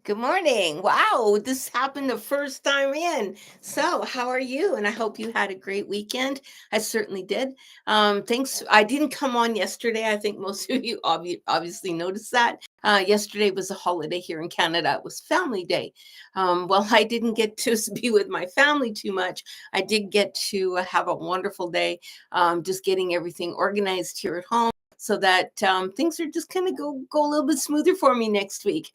Good morning. Wow, this happened the first time in. So, how are you? And I hope you had a great weekend. I certainly did. Thanks. I didn't come on yesterday. I think most of you obviously noticed that. Yesterday was a holiday here in Canada. It was Family Day. Well, I didn't get to be with my family too much. I did get to have a wonderful day, just getting everything organized here at home so that things are just kind of go a little bit smoother for me next week.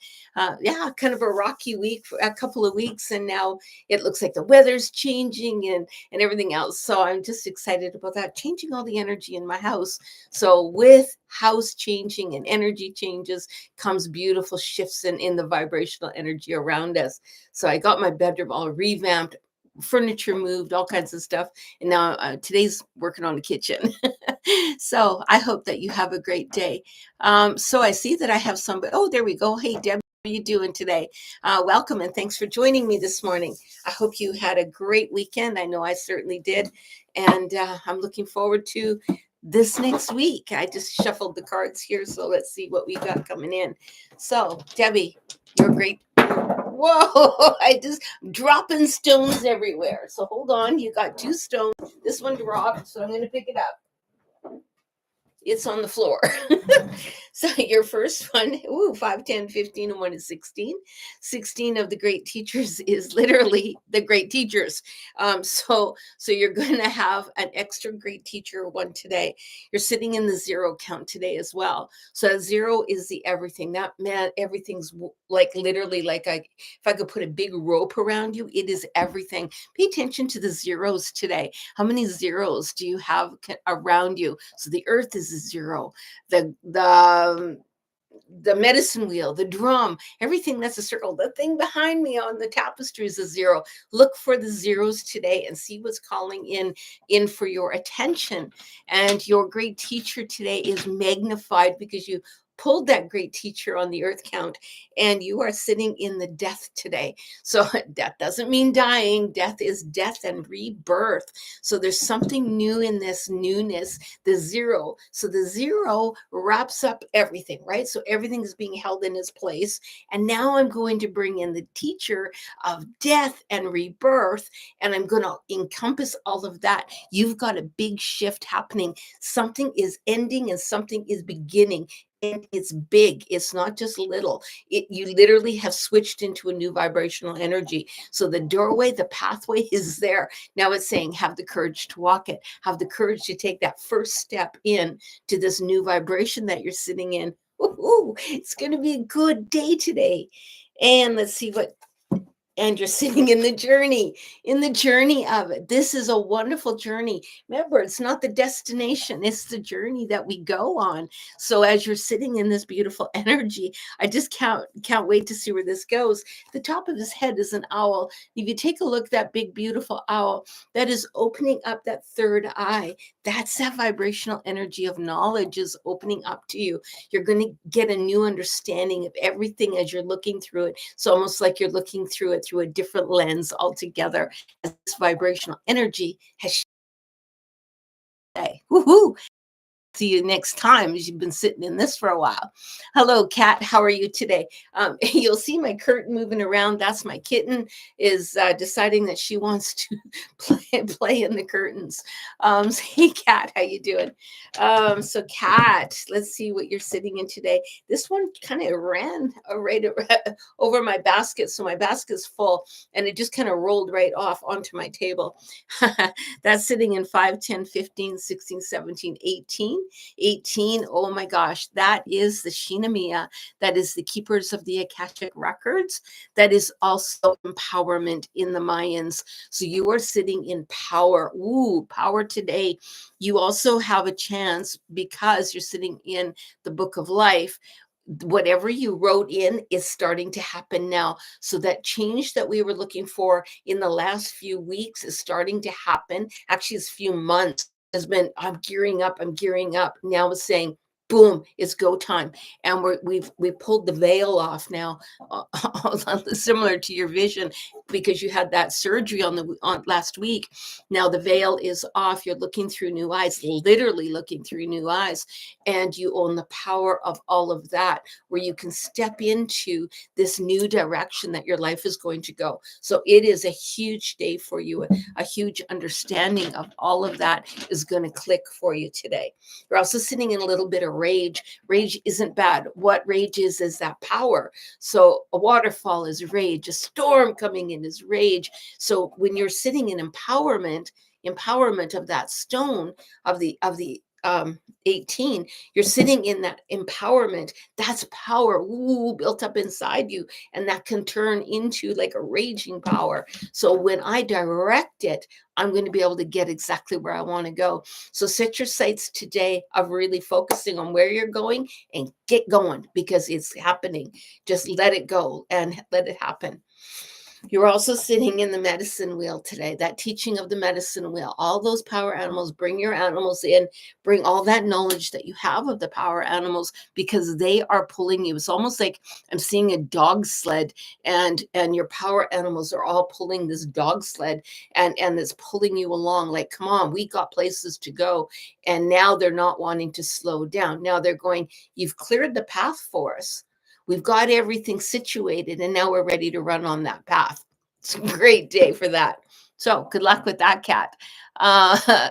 Yeah, kind of a rocky week, for a couple of weeks, and now it looks like the weather's changing and everything else. So I'm just excited about that, changing all the energy in my house. So with house changing and energy changes comes beautiful shifts in the vibrational energy around us. So I got my bedroom all revamped, furniture moved, all kinds of stuff, and now today's working on the kitchen. So I hope that you have a great day. So I see that I have somebody. Oh, there we go. Hey, Deb. How are you doing today? Welcome and thanks for joining me this morning. I hope you had a great weekend. I know I certainly did. And I'm looking forward to this next week. I just shuffled the cards here. So let's see what we got coming in. So, Debbie, you're great. Whoa, I just dropping stones everywhere. So hold on. You got two stones. This one dropped. So I'm going to pick it up. It's on the floor. So your first one, ooh, 5, 10, 15, and 1 is 16. 16 of the great teachers is literally the great teachers. So you're going to have an extra great teacher one today. You're sitting in the zero count today as well. So zero is the everything. That man, everything's like literally like if I could put a big rope around you, it is everything. Pay attention to the zeros today. How many zeros do you have around you? So the earth is a zero. The medicine wheel, the drum, everything that's a circle. The thing behind me on the tapestry is a zero. Look for the zeros today and see what's calling in for your attention. And your great teacher today is magnified because you pulled that great teacher on the earth count and you are sitting in the death today. So death doesn't mean dying. Death is death and rebirth. So there's something new in this newness, the zero. So the zero wraps up everything, right? So everything is being held in its place. And now I'm going to bring in the teacher of death and rebirth, and I'm going to encompass all of that. You've got a big shift happening. Something is ending and something is beginning. And it's big. It's not just little. You literally have switched into a new vibrational energy. So the doorway, the pathway is there. Now it's saying, have the courage to walk it. Have the courage to take that first step in to this new vibration that you're sitting in. Ooh, it's going to be a good day today. And let's see what and you're sitting in the journey of it. This is a wonderful journey. Remember, it's not the destination, it's the journey that we go on. So as you're sitting in this beautiful energy, I just can't wait to see where this goes. The top of his head is an owl. If you take a look at that big beautiful owl, that is opening up that third eye. That's that vibrational energy of knowledge is opening up to you. You're going to get a new understanding of everything as you're looking through it. It's almost like you're looking through it through a different lens altogether as this vibrational energy has shifted. Woohoo! See you next time as you've been sitting in this for a while. Hello, Kat. How are you today? You'll see my curtain moving around. That's my kitten is deciding that she wants to play in the curtains. So, hey, Kat, how you doing? So, Kat, let's see what you're sitting in today. This one kind of ran right over my basket. So my basket's full and it just kind of rolled right off onto my table. That's sitting in 5, 10, 15, 16, 17, 18. 18. Oh my gosh, that is the Shinamiya. That is the keepers of the Akashic records. That is also empowerment in the Mayans. So you are sitting in power. Ooh, power today. You also have a chance because you're sitting in the book of life. Whatever you wrote in is starting to happen now. So that change that we were looking for in the last few weeks is starting to happen. Actually, it's few months has been, I'm gearing up. Now it's saying, boom, it's go time. And we pulled the veil off now, similar to your vision, because you had that surgery on last week. Now the veil is off. You're looking through new eyes, literally looking through new eyes, and you own the power of all of that, where you can step into this new direction that your life is going to go. So it is a huge day for you. A huge understanding of all of that is going to click for you today. You're also sitting in a little bit of rage. Rage isn't bad. What rage is that power. So a waterfall is rage. A storm coming in is rage. So when you're sitting in empowerment of that stone of the 18, you're sitting in that empowerment. That's power, built up inside you, and that can turn into like a raging power. So when I direct it, I'm going to be able to get exactly where I want to go. So set your sights today of really focusing on where you're going and get going, because it's happening. Just let it go and let it happen. You're also sitting in the medicine wheel today, that teaching of the medicine wheel. All those power animals, bring your animals in, bring all that knowledge that you have of the power animals, because they are pulling you. It's almost like I'm seeing a dog sled, and your power animals are all pulling this dog sled, and it's pulling you along like, come on, we got places to go. And now they're not wanting to slow down. Now they're going, you've cleared the path for us. We've got everything situated, and now we're ready to run on that path. It's a great day for that. So good luck with that, Cat.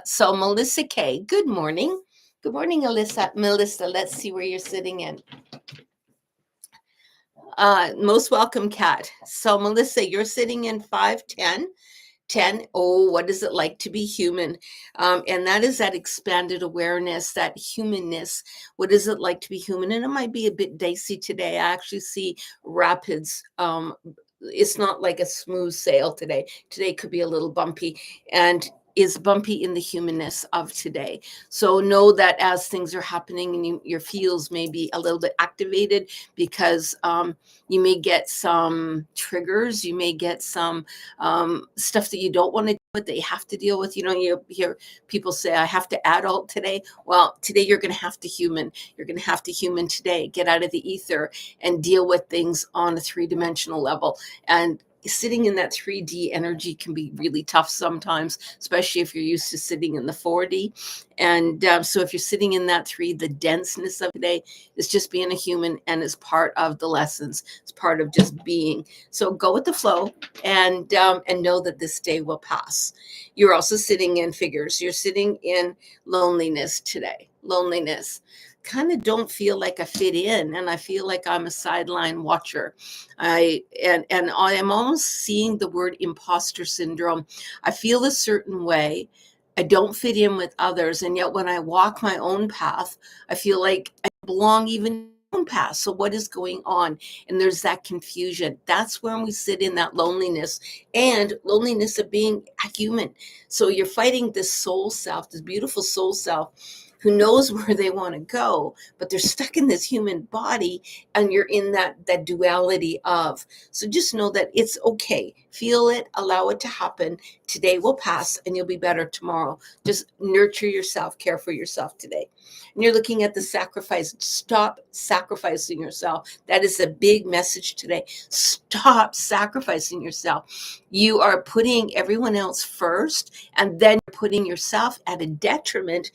So Melissa K, good morning. Good morning, Alyssa. Melissa, let's see where you're sitting in. Most welcome, Cat. So Melissa, you're sitting in 510. 10. Oh, what is it like to be human? And that is that expanded awareness, that humanness. What is it like to be human? And it might be a bit dicey today. I actually see rapids. It's not like a smooth sail today. Today could be a little bumpy, and is bumpy in the humanness of today. So know that as things are happening, and your feels may be a little bit activated, because you may get some triggers. You may get some stuff that you don't want to do, but that you have to deal with. You hear people say, I have to adult today. Well, today you're going to have to human. You're going to have to human today. Get out of the ether and deal with things on a 3-dimensional level. And sitting in that 3D energy can be really tough sometimes, especially if you're used to sitting in the 4D. And so if you're sitting in that 3, the denseness of today is just being a human, and is part of the lessons. It's part of just being. So go with the flow, and know that this day will pass. You're also sitting in figures. You're sitting in loneliness today. Loneliness. Kind of don't feel like I fit in, and I feel like I'm a sideline watcher. I am almost seeing the word imposter syndrome. I feel a certain way. I don't fit in with others, and yet when I walk my own path, I feel like I belong even in my own path. So what is going on? And there's that confusion. That's when we sit in that loneliness, and loneliness of being a human. So you're fighting this soul self, this beautiful soul self, who knows where they want to go, but they're stuck in this human body, and you're in that duality of. So just know that it's okay. Feel it, allow it to happen. Today will pass, and you'll be better tomorrow. Just nurture yourself, care for yourself today. And you're looking at the sacrifice. Stop sacrificing yourself. That is a big message today. Stop sacrificing yourself. You are putting everyone else first, and then putting yourself at a detriment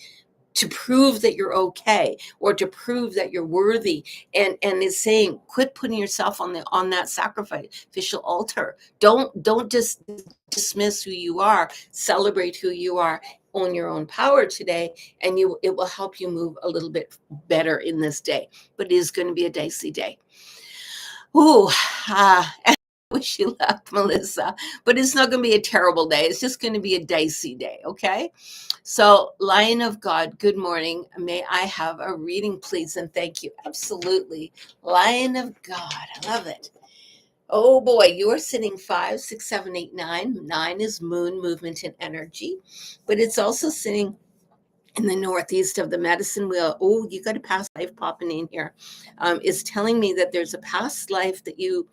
to prove that you're okay, or to prove that you're worthy. And is saying, quit putting yourself on that sacrificial altar. Don't just dismiss who you are. Celebrate who you are. Own your own power today, and it will help you move a little bit better in this day. But it is going to be a dicey day. Ooh, and I wish you luck, Melissa. But it's not going to be a terrible day. It's just going to be a dicey day, okay? So, Lion of God, good morning. May I have a reading, please? And thank you. Absolutely. Lion of God. I love it. Oh boy, you are sitting 5, 6, 7, 8, 9. 9 is moon movement and energy, but it's also sitting in the northeast of the medicine wheel. Oh, you got a past life popping in here. It's telling me that there's a past life that you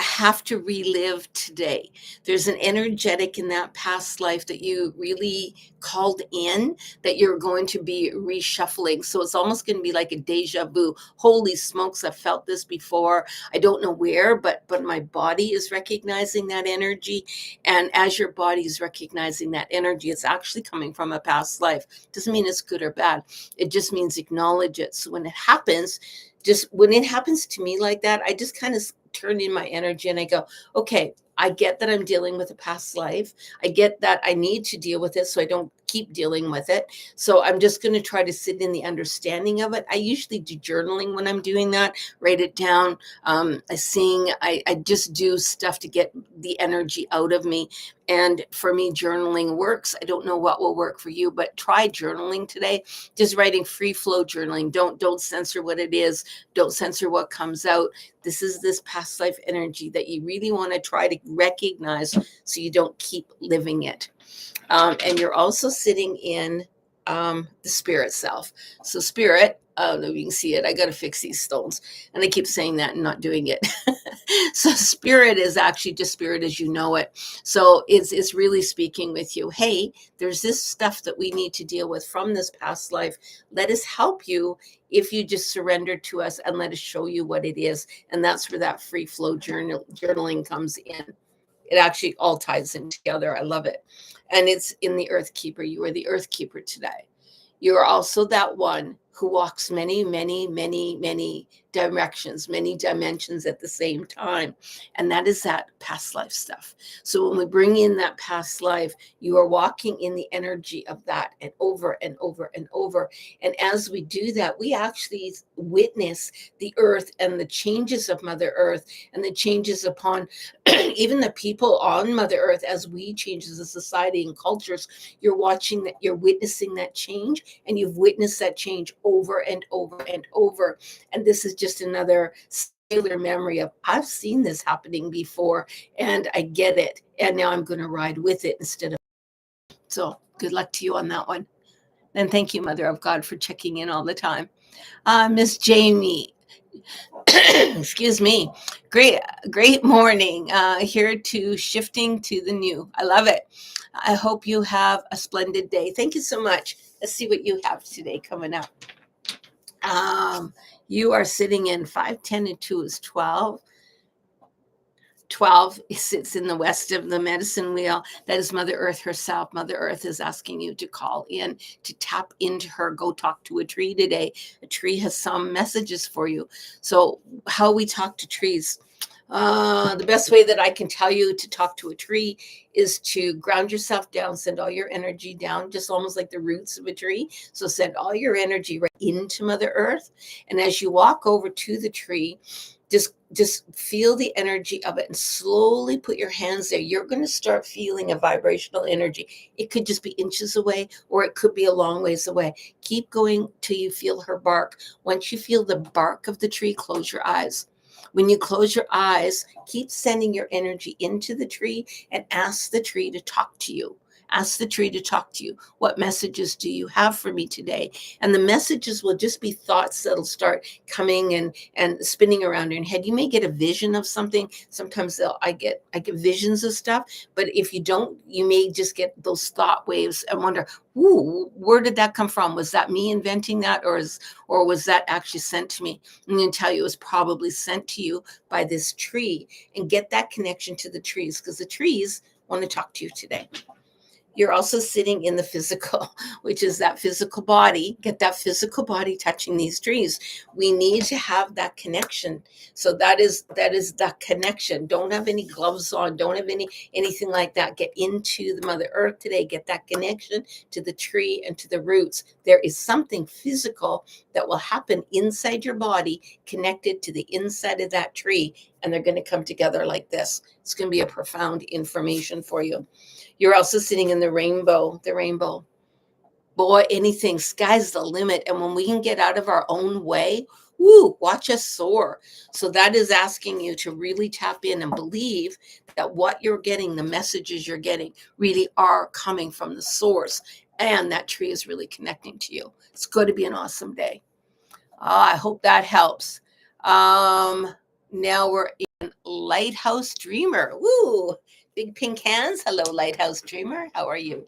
have to relive today. There's an energetic in that past life that you really called in that you're going to be reshuffling. So it's almost going to be like a deja vu. Holy smokes, I've felt this before. I don't know where, but my body is recognizing that energy. And as your body is recognizing that energy, it's actually coming from a past life. Doesn't mean it's good or bad. It just means acknowledge it. So when it happens, just when it happens to me like that, I just kind of turn in my energy and I go, okay, I get that I'm dealing with a past life. I get that I need to deal with it so I don't keep dealing with it. So I'm just going to try to sit in the understanding of it. I usually do journaling when I'm doing that, write it down. I sing, I just do stuff to get the energy out of me. And for me, journaling works. I don't know what will work for you, but try journaling today. Just writing free flow journaling. Don't censor what it is. Don't censor what comes out. This is this past life energy that you really want to try to recognize so you don't keep living it. And you're also sitting in the spirit self. So spirit, I don't know if you can see it. I got to fix these stones. And I keep saying that and not doing it. So spirit is actually just spirit as you know it. So it's really speaking with you. Hey, there's this stuff that we need to deal with from this past life. Let us help you if you just surrender to us and let us show you what it is. And that's where that free flow journaling comes in. It actually all ties in together. I love it. And it's in the Earth Keeper. You are the Earth Keeper today. You are also that one who walks many, many, many, many directions, many dimensions at the same time. And that is that past life stuff. So when we bring in that past life, you are walking in the energy of that and over and over and over. And as we do that, we actually witness the earth and the changes of Mother Earth and the changes upon even the people on Mother Earth as we change as a society and cultures. You're watching that, you're witnessing that change, and you've witnessed that change over and over and over. And this is just another cellular memory of I've seen this happening before and I get it. And now I'm going to ride with it instead of. So good luck to you on that one. And thank you, Mother of God, for checking in all the time. Miss Jamie, excuse me. Great morning. Here to shifting to the new. I love it. I hope you have a splendid day. Thank you so much. Let's see what you have today coming up. You are sitting in 5, 10, and 2 is 12. 12 sits in the west of the medicine wheel. That is Mother Earth herself. Mother Earth is asking you to call in, to tap into her. Go talk to a tree today. A tree has some messages for you. So how we talk to trees. The best way that I can tell you to talk to a tree is to ground yourself down, send all your energy down, just almost like the roots of a tree. So send all your energy right into Mother Earth. And as you walk over to the tree, just feel the energy of it and slowly put your hands there. You're going to start feeling a vibrational energy. It could just be inches away, or it could be a long ways away. Keep going till you feel her bark. Once you feel the bark of the tree, close your eyes. When you close your eyes, keep sending your energy into the tree and ask the tree to talk to you. Ask the tree to talk to you. What messages do you have for me today? And the messages will just be thoughts that'll start coming and spinning around in your head. You may get a vision of something. Sometimes I get visions of stuff, but if you don't, you may just get those thought waves and wonder, ooh, where did that come from? Was that me inventing that, or was that actually sent to me? I'm going to tell you it was probably sent to you by this tree. And get that connection to the trees, because the trees want to talk to you today. You're also sitting in the physical, which is that physical body. Get that physical body touching these trees. We need to have that connection. So that is that connection. Don't have any gloves on. Don't have anything like that. Get into the Mother Earth today. Get that connection to the tree and to the roots. There is something physical that will happen inside your body, connected to the inside of that tree, and they're going to come together like this. It's going to be a profound information for you. You're also sitting in the rainbow. Boy, anything, sky's the limit. And when we can get out of our own way, woo, watch us soar. So that is asking you to really tap in and believe that what you're getting, the messages you're getting, really are coming from the source. And that tree is really connecting to you. It's going to be an awesome day. I hope that helps. Now we're Lighthouse Dreamer. Woo! Big pink hands. Hello, Lighthouse Dreamer. How are you?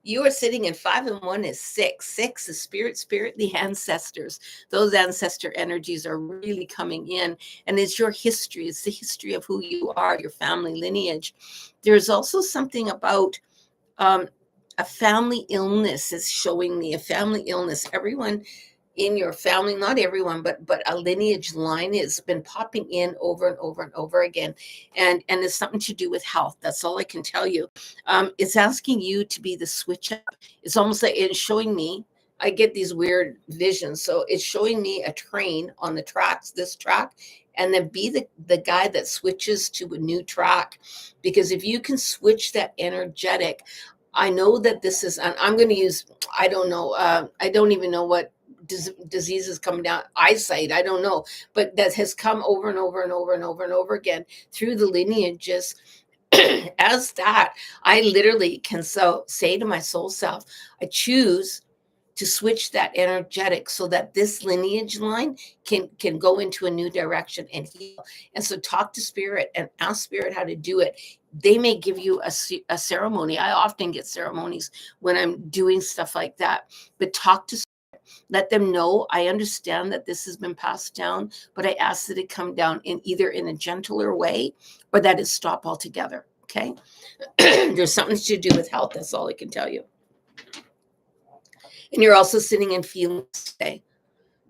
You are sitting in 5 and 1 is 6. 6 is spirit, the ancestors. Those ancestor energies are really coming in. And it's your history. It's the history of who you are, your family lineage. There's also something about a family illness is showing me, a family illness. Everyone in your family, not everyone, but a lineage line has been popping in over and over and over again, and it's something to do with health. That's all I can tell you. It's asking you to be the switch up. It's almost like it's showing me. I get these weird visions, so it's showing me a train on the tracks, this track, and then be the guy that switches to a new track, because if you can switch that energetic. I know that this is, and I'm going to use, I don't know, I don't even know what diseases coming down, eyesight, I don't know, but that has come over and over and over and over and over again through the lineages. As that, I literally can say to my soul self, I choose to switch that energetic so that this lineage line can go into a new direction and heal. And so talk to spirit and ask spirit how to do it. They may give you a ceremony. I often get ceremonies when I'm doing stuff like that, but talk to spirit. Let them know, I understand that this has been passed down, but I ask that it come down in either in a gentler way or that it stop altogether. Okay. There's something to do with health. That's all I can tell you. And you're also sitting in feelings today.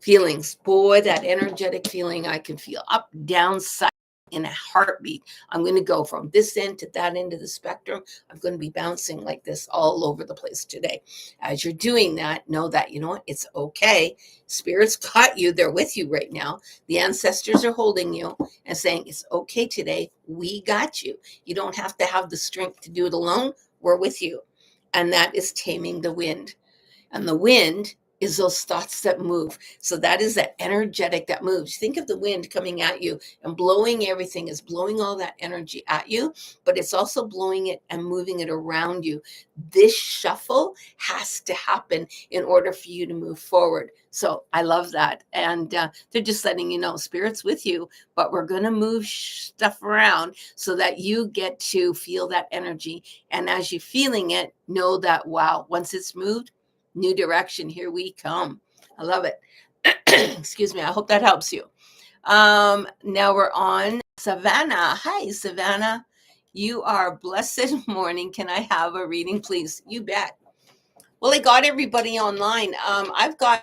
Feelings, boy, that energetic feeling I can feel up, down, side in a heartbeat. I'm going to go from this end to that end of the spectrum. I'm going to be bouncing like this all over the place today. As you're doing that, know that, you know what, it's okay. Spirit's got you. They're with you right now. The ancestors are holding you and saying, it's okay today. We got you. You don't have to have the strength to do it alone. We're with you. And that is taming the wind. And the wind is those thoughts that move. So that is that energetic that moves. Think of the wind coming at you and blowing everything, is blowing all that energy at you, but it's also blowing it and moving it around you. This shuffle has to happen in order for you to move forward. So I love that. And they're just letting you know, Spirit's with you, but we're going to move stuff around so that you get to feel that energy. And as you're feeling it, know that, wow, once it's moved, new direction, here we come. I love it. Excuse me. I hope that helps you. Now we're on Savannah. Hi, Savannah. You are blessed morning. Can I have a reading, please? You bet. Well, I got everybody online.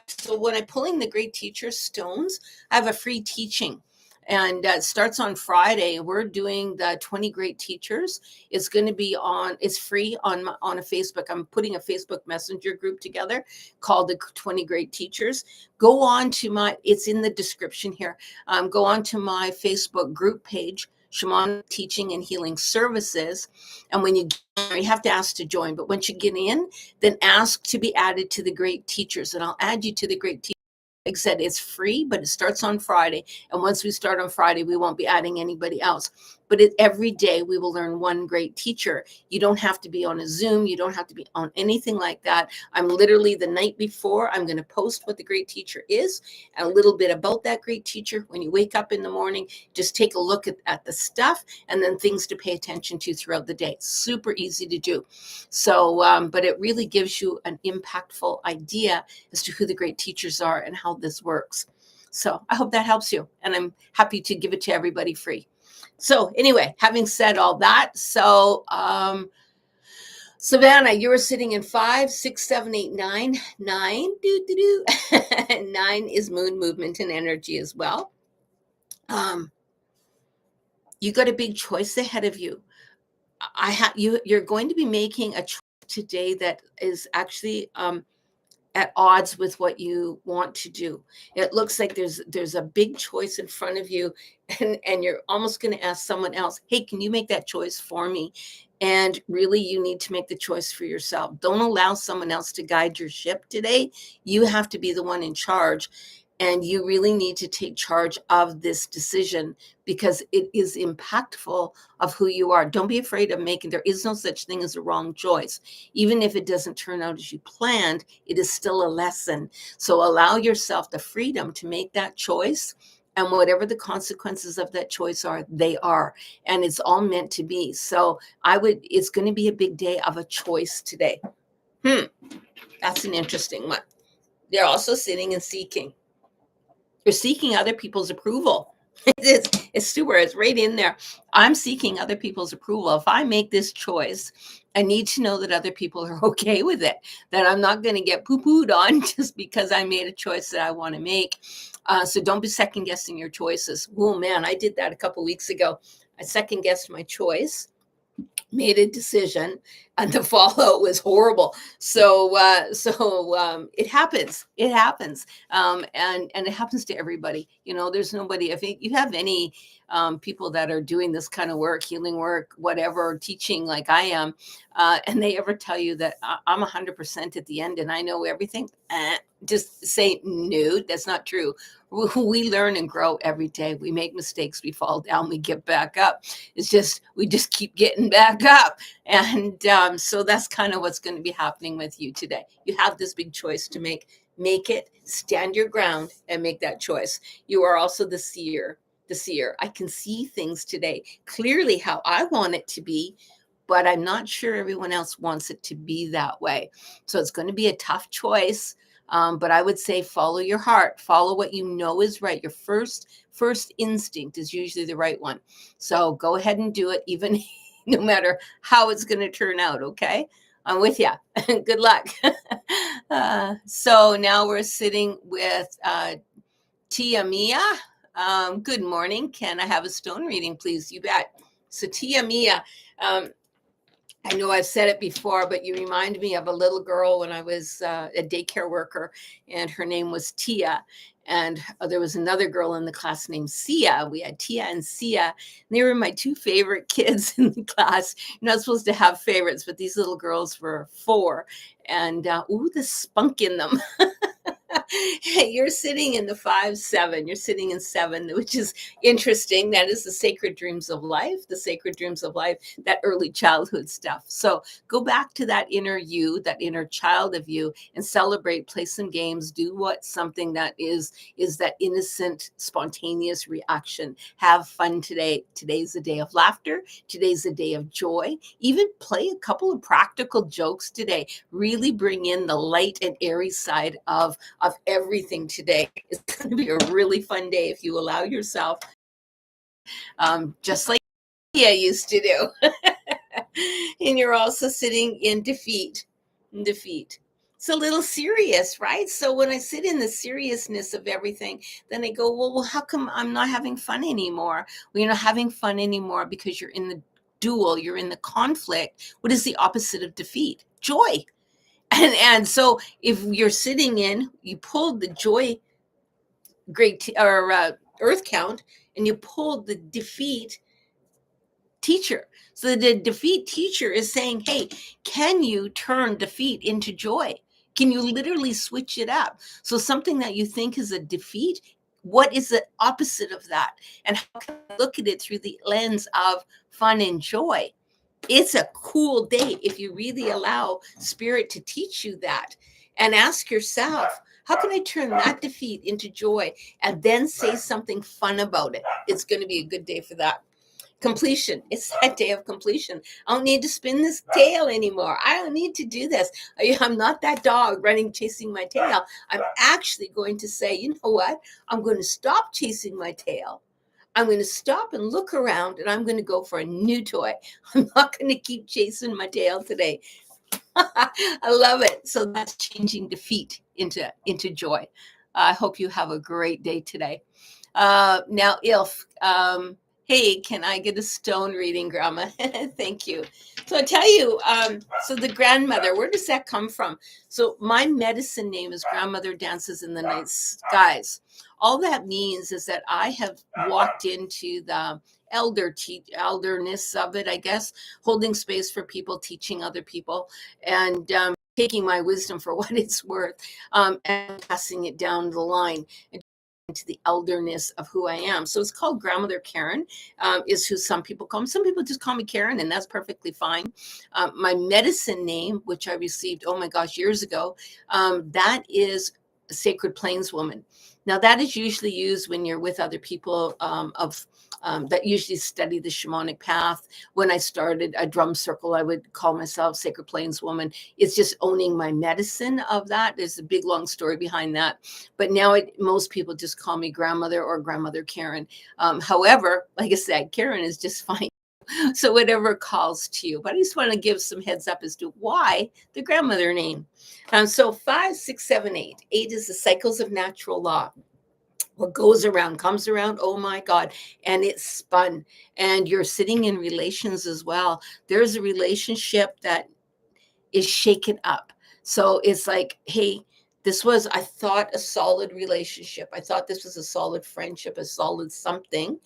So when I'm pulling the Great Teacher Stones, I have a free teaching. And it starts on Friday. We're doing the 20 Great Teachers. It's going to be it's free on a Facebook. I'm putting a Facebook Messenger group together called the 20 Great Teachers. Go on to it's in the description here. Go on to my Facebook group page, Shamanic Teaching and Healing Services. And when you have to ask to join, but once you get in, then ask to be added to the Great Teachers, and I'll add you to the Great Teachers. Like I said, it's free, but it starts on Friday. And once we start on Friday, we won't be adding anybody else. But every day we will learn one great teacher. You don't have to be on a Zoom. You don't have to be on anything like that. I'm literally the night before, I'm going to post what the great teacher is and a little bit about that great teacher. When you wake up in the morning, just take a look at the stuff and then things to pay attention to throughout the day. Super easy to do. So, but it really gives you an impactful idea as to who the great teachers are and how this works. So I hope that helps you. And I'm happy to give it to everybody free. So anyway, having said all that, Savannah, you were sitting in 5, 6, 7, 8, 9. 9, 9 is moon movement and energy as well. You got a big choice ahead of you. You're going to be making a choice today that is actually at odds with what you want to do. It looks like there's a big choice in front of you, and you're almost going to ask someone else, hey, can you make that choice for me? And really, you need to make the choice for yourself. Don't allow someone else to guide your ship today. You have to be the one in charge. And you really need to take charge of this decision because it is impactful of who you are. Don't be afraid of there is no such thing as a wrong choice. Even if it doesn't turn out as you planned, it is still a lesson. So allow yourself the freedom to make that choice And whatever the consequences of that choice are, they are. And it's all meant to be. So it's going to be a big day of a choice today. That's an interesting one. They're also sitting and seeking. You're seeking other people's approval. It's super. It's right in there. I'm seeking other people's approval. If I make this choice, I need to know that other people are okay with it, that I'm not going to get poo-pooed on just because I made a choice that I want to make. So don't be second guessing your choices. Oh man, I did that a couple weeks ago. I second guessed my choice, made a decision, and the fallout was horrible. So it happens. It happens, and it happens to everybody. There's nobody. If you have any people that are doing this kind of work, healing work, whatever, teaching like I am, and they ever tell you that I'm 100% at the end and I know everything, just say no. That's not true. We learn and grow every day. We make mistakes, we fall down, we get back up. It's just we just keep getting back up. And so that's kind of what's going to be happening with you today. You have this big choice to make. Make it, stand your ground, and make that choice. You are also the seer. The seer. I can see things today clearly how I want it to be, but I'm not sure everyone else wants it to be that way. So it's going to be a tough choice. But I would say follow your heart, follow what you know is right. Your first instinct is usually the right one. So go ahead and do it, even no matter how it's going to turn out. Okay. I'm with you. Good luck. So now we're sitting with Tia Mia. Good morning. Can I have a stone reading, please? You bet. So Tia Mia, I know I've said it before, but you remind me of a little girl when I was a daycare worker, and her name was Tia. And there was another girl in the class named Sia. We had Tia and Sia. And they were my two favorite kids in the class. You're not supposed to have favorites, but these little girls were 4. And the spunk in them. You're sitting in the 5-7. You're sitting in 7, which is interesting. That is the sacred dreams of life, that early childhood stuff. So go back to that inner you, that inner child of you, and celebrate, play some games, do something that is that innocent, spontaneous reaction. Have fun today. Today's a day of laughter. Today's a day of joy. Even play a couple of practical jokes today. Really bring in the light and airy side of everything today. It's going to be a really fun day if you allow yourself, just like I used to do. And you're also sitting in defeat. It's a little serious, right? So when I sit in the seriousness of everything, then I go, well, how come I'm not having fun anymore? Well, you're not having fun anymore because you're in the duel, you're in the conflict. What is the opposite of defeat? Joy. And so if you're sitting you pulled the joy earth count, and you pulled the defeat teacher. So the defeat teacher is saying, hey, can you turn defeat into joy? Can you literally switch it up? So something that you think is a defeat, what is the opposite of that? And how can I look at it through the lens of fun and joy? It's a cool day if you really allow spirit to teach you that, and ask yourself, how can I turn that defeat into joy, and then say something fun about it? It's going to be a good day for that. Completion. It's that day of completion. I don't need to spin this tail anymore. I don't need to do this. I'm not that dog running, chasing my tail. I'm actually going to say, you know what? I'm going to stop chasing my tail. I'm going to stop and look around, and I'm going to go for a new toy. I'm not going to keep chasing my tail today. I love it. So that's changing defeat into joy. I hope you have a great day today. Now, Ilf, hey, can I get a stone reading, Grandma? Thank you. So I tell you, so the grandmother, where does that come from? So my medicine name is Grandmother Dances in the Night Skies. All that means is that I have walked into the elderness of it, I guess, holding space for people, teaching other people, and taking my wisdom for what it's worth, and passing it down the line into the elderness of who I am. So it's called Grandmother Karen, is who some people call me. Some people just call me Karen, and that's perfectly fine. My medicine name, which I received, oh my gosh, years ago, that is sacred plainswoman. Now that is usually used when you're with other people that usually study the shamanic path. When I started a drum circle, I would call myself Sacred Plainswoman. It's just owning my medicine of that. There's a big, long story behind that. But now most people just call me grandmother or grandmother Karen. However, like I said, Karen is just fine. So whatever calls to you. But I just want to give some heads up as to why the grandmother name. So 5, 6, 7, 8. 8 is the cycles of natural law. What goes around comes around. Oh my God. And it's spun. And you're sitting in relations as well. There's a relationship that is shaken up. So it's like, hey, this was, I thought, a solid relationship. I thought this was a solid friendship, a solid something.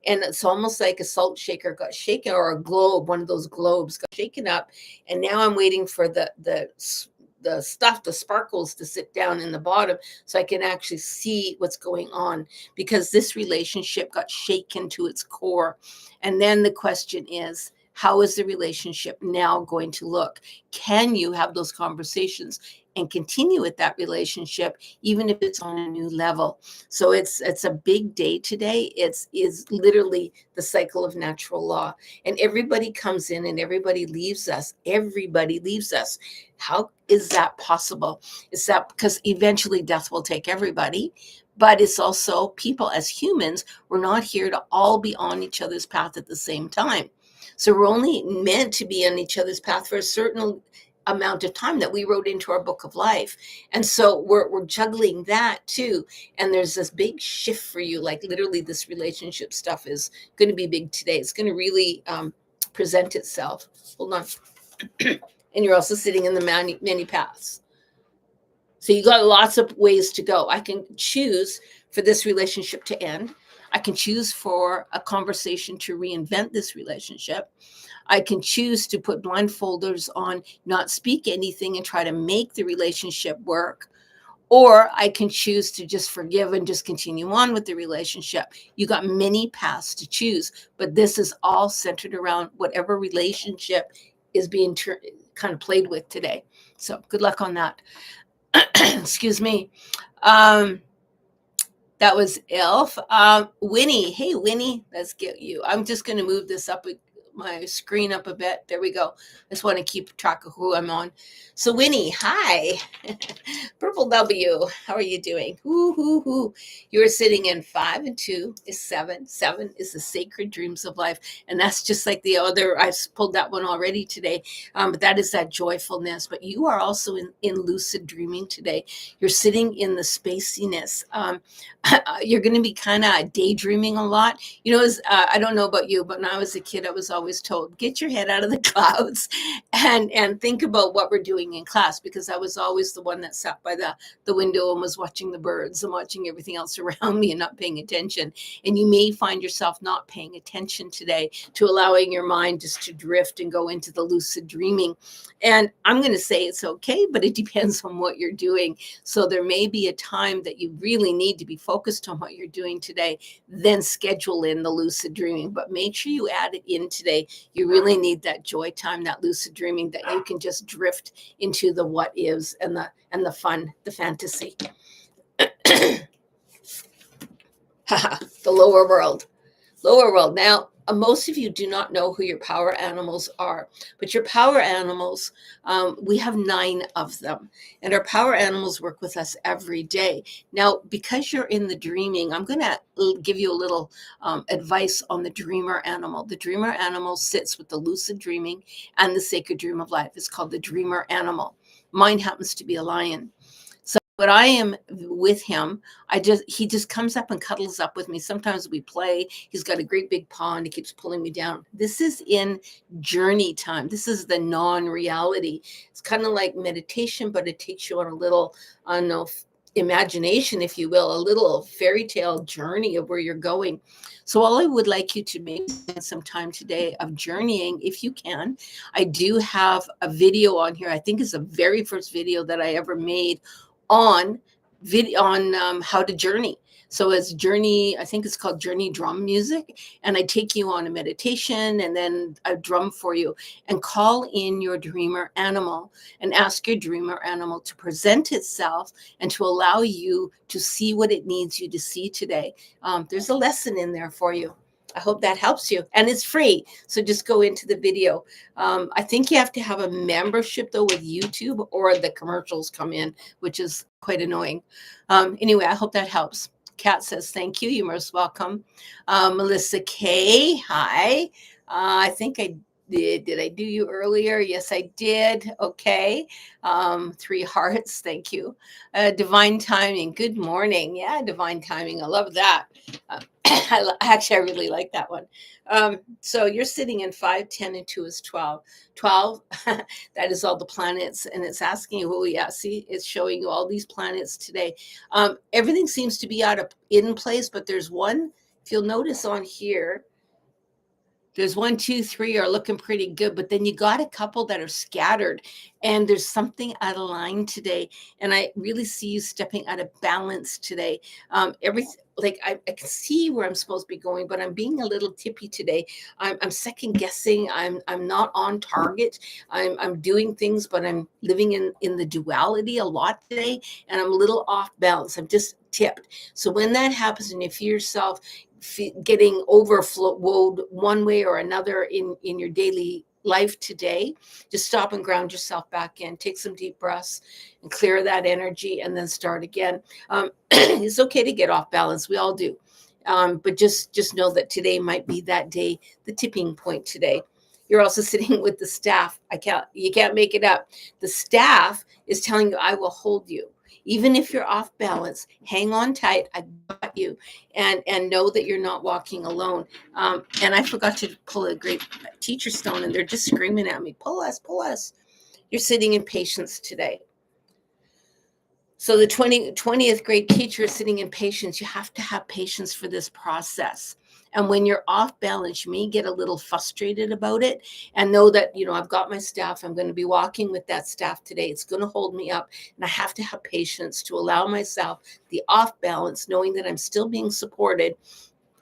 And it's almost like a salt shaker got shaken, or a globe, one of those globes got shaken up. And now I'm waiting for the stuff, the sparkles, to sit down in the bottom so I can actually see what's going on, because this relationship got shaken to its core. And then the question is, how is the relationship now going to look? Can you have those conversations and continue with that relationship, even if it's on a new level? So it's a big day today. It's literally the cycle of natural law. And everybody comes in and everybody leaves us. Everybody leaves us. How is that possible? Is that because eventually death will take everybody? But it's also people as humans, we're not here to all be on each other's path at the same time. So we're only meant to be on each other's path for a certain amount of time that we wrote into our book of life. And so we're juggling that too. And there's this big shift for you. Like literally this relationship stuff is going to be big today. It's going to really present itself. Hold on. And you're also sitting in the many paths. So you got lots of ways to go. I can choose for this relationship to end. I can choose for a conversation to reinvent this relationship. I can choose to put blindfolders on, not speak anything, and try to make the relationship work. Or I can choose to just forgive and just continue on with the relationship. You got many paths to choose, but this is all centered around whatever relationship is being kind of played with today. So good luck on that. Excuse me. That was Elf. Winnie. Hey, Winnie, let's get you. I'm just going to move this up, my screen up a bit. There we go. I just want to keep track of who I'm on. So Winnie, hi. Purple W, how are you doing? Hoo. You're sitting in 5 and 2 is 7. 7 is the sacred dreams of life. And that's just like the other, I've pulled that one already today. But that is that joyfulness. But you are also in lucid dreaming today. You're sitting in the spaciness. You're going to be kind of daydreaming a lot. You know, I don't know about you, but when I was a kid, I was always told, get your head out of the clouds and think about what we're doing in class, because I was always the one that sat by the window and was watching the birds and watching everything else around me and not paying attention. And you may find yourself not paying attention today, to allowing your mind just to drift and go into the lucid dreaming. And I'm going to say it's okay, but it depends on what you're doing. So there may be a time that you really need to be focused on what you're doing today, then schedule in the lucid dreaming. But make sure you add it in today. You really need that joy time, that lucid dreaming, that you can just drift into the what is and the fun, the fantasy. The lower world. Now, most of you do not know who your power animals are, but your power animals, we have 9 of them, and our power animals work with us every day. Now, because you're in the dreaming, I'm going to give you a little advice on the dreamer animal. The dreamer animal sits with the lucid dreaming and the sacred dream of life. It's called the dreamer animal. Mine happens to be a lion. But I am with him. He just comes up and cuddles up with me. Sometimes we play. He's got a great big paw and he keeps pulling me down. This is in journey time. This is the non-reality. It's kind of like meditation, but it takes you on a little, I don't know, imagination, if you will, a little fairy tale journey of where you're going. So all I would like you to make some time today of journeying, if you can. I do have a video on here. I think it's the very first video that I ever made on video on how to journey. So it's journey, I think it's called journey drum music. And I take you on a meditation and then a drum for you, and call in your dreamer animal and ask your dreamer animal to present itself and to allow you to see what it needs you to see today. There's a lesson in there for you. I hope that helps you, and it's free. So just go into the video. I think you have to have a membership though with YouTube, or the commercials come in, which is quite annoying. Anyway, I hope that helps. Kat says, thank you. You're most welcome. Melissa K, hi. I think I did. Did I do you earlier? Yes, I did. Okay. 3 hearts. Thank you. Divine timing. Good morning. Yeah, divine timing. I love that. Actually, I really like that one. So you're sitting in 5, 10, and 2 is 12. 12, that is all the planets. And it's asking you, oh, yeah, see, it's showing you all these planets today. Everything seems to be in place, but there's one, if you'll notice on here, there's 1, 2, 3 are looking pretty good, but then you got a couple that are scattered, and there's something out of line today. And I really see you stepping out of balance today. Everything, like I can see where I'm supposed to be going, but I'm being a little tippy today. I'm second guessing. I'm not on target. I'm doing things, but I'm living in the duality a lot today, and I'm a little off balance. I'm just tipped. So when that happens, and you feel yourself getting overflowed one way or another in your daily life today, just stop and ground yourself back in. Take some deep breaths and clear that energy, and then start again. It's okay to get off balance. We all do. But just know that today might be that day, the tipping point today. You're also sitting with the staff. You can't make it up. The staff is telling you, I will hold you. Even if you're off balance, hang on tight. I got you. And know that you're not walking alone. And I forgot to pull a great teacher stone, and they're just screaming at me, pull us, pull us. You're sitting in patience today. So the 20th grade teacher is sitting in patience. You have to have patience for this process. And when you're off balance, you may get a little frustrated about it, and know that, I've got my staff. I'm going to be walking with that staff today. It's going to hold me up, and I have to have patience to allow myself the off balance, knowing that I'm still being supported,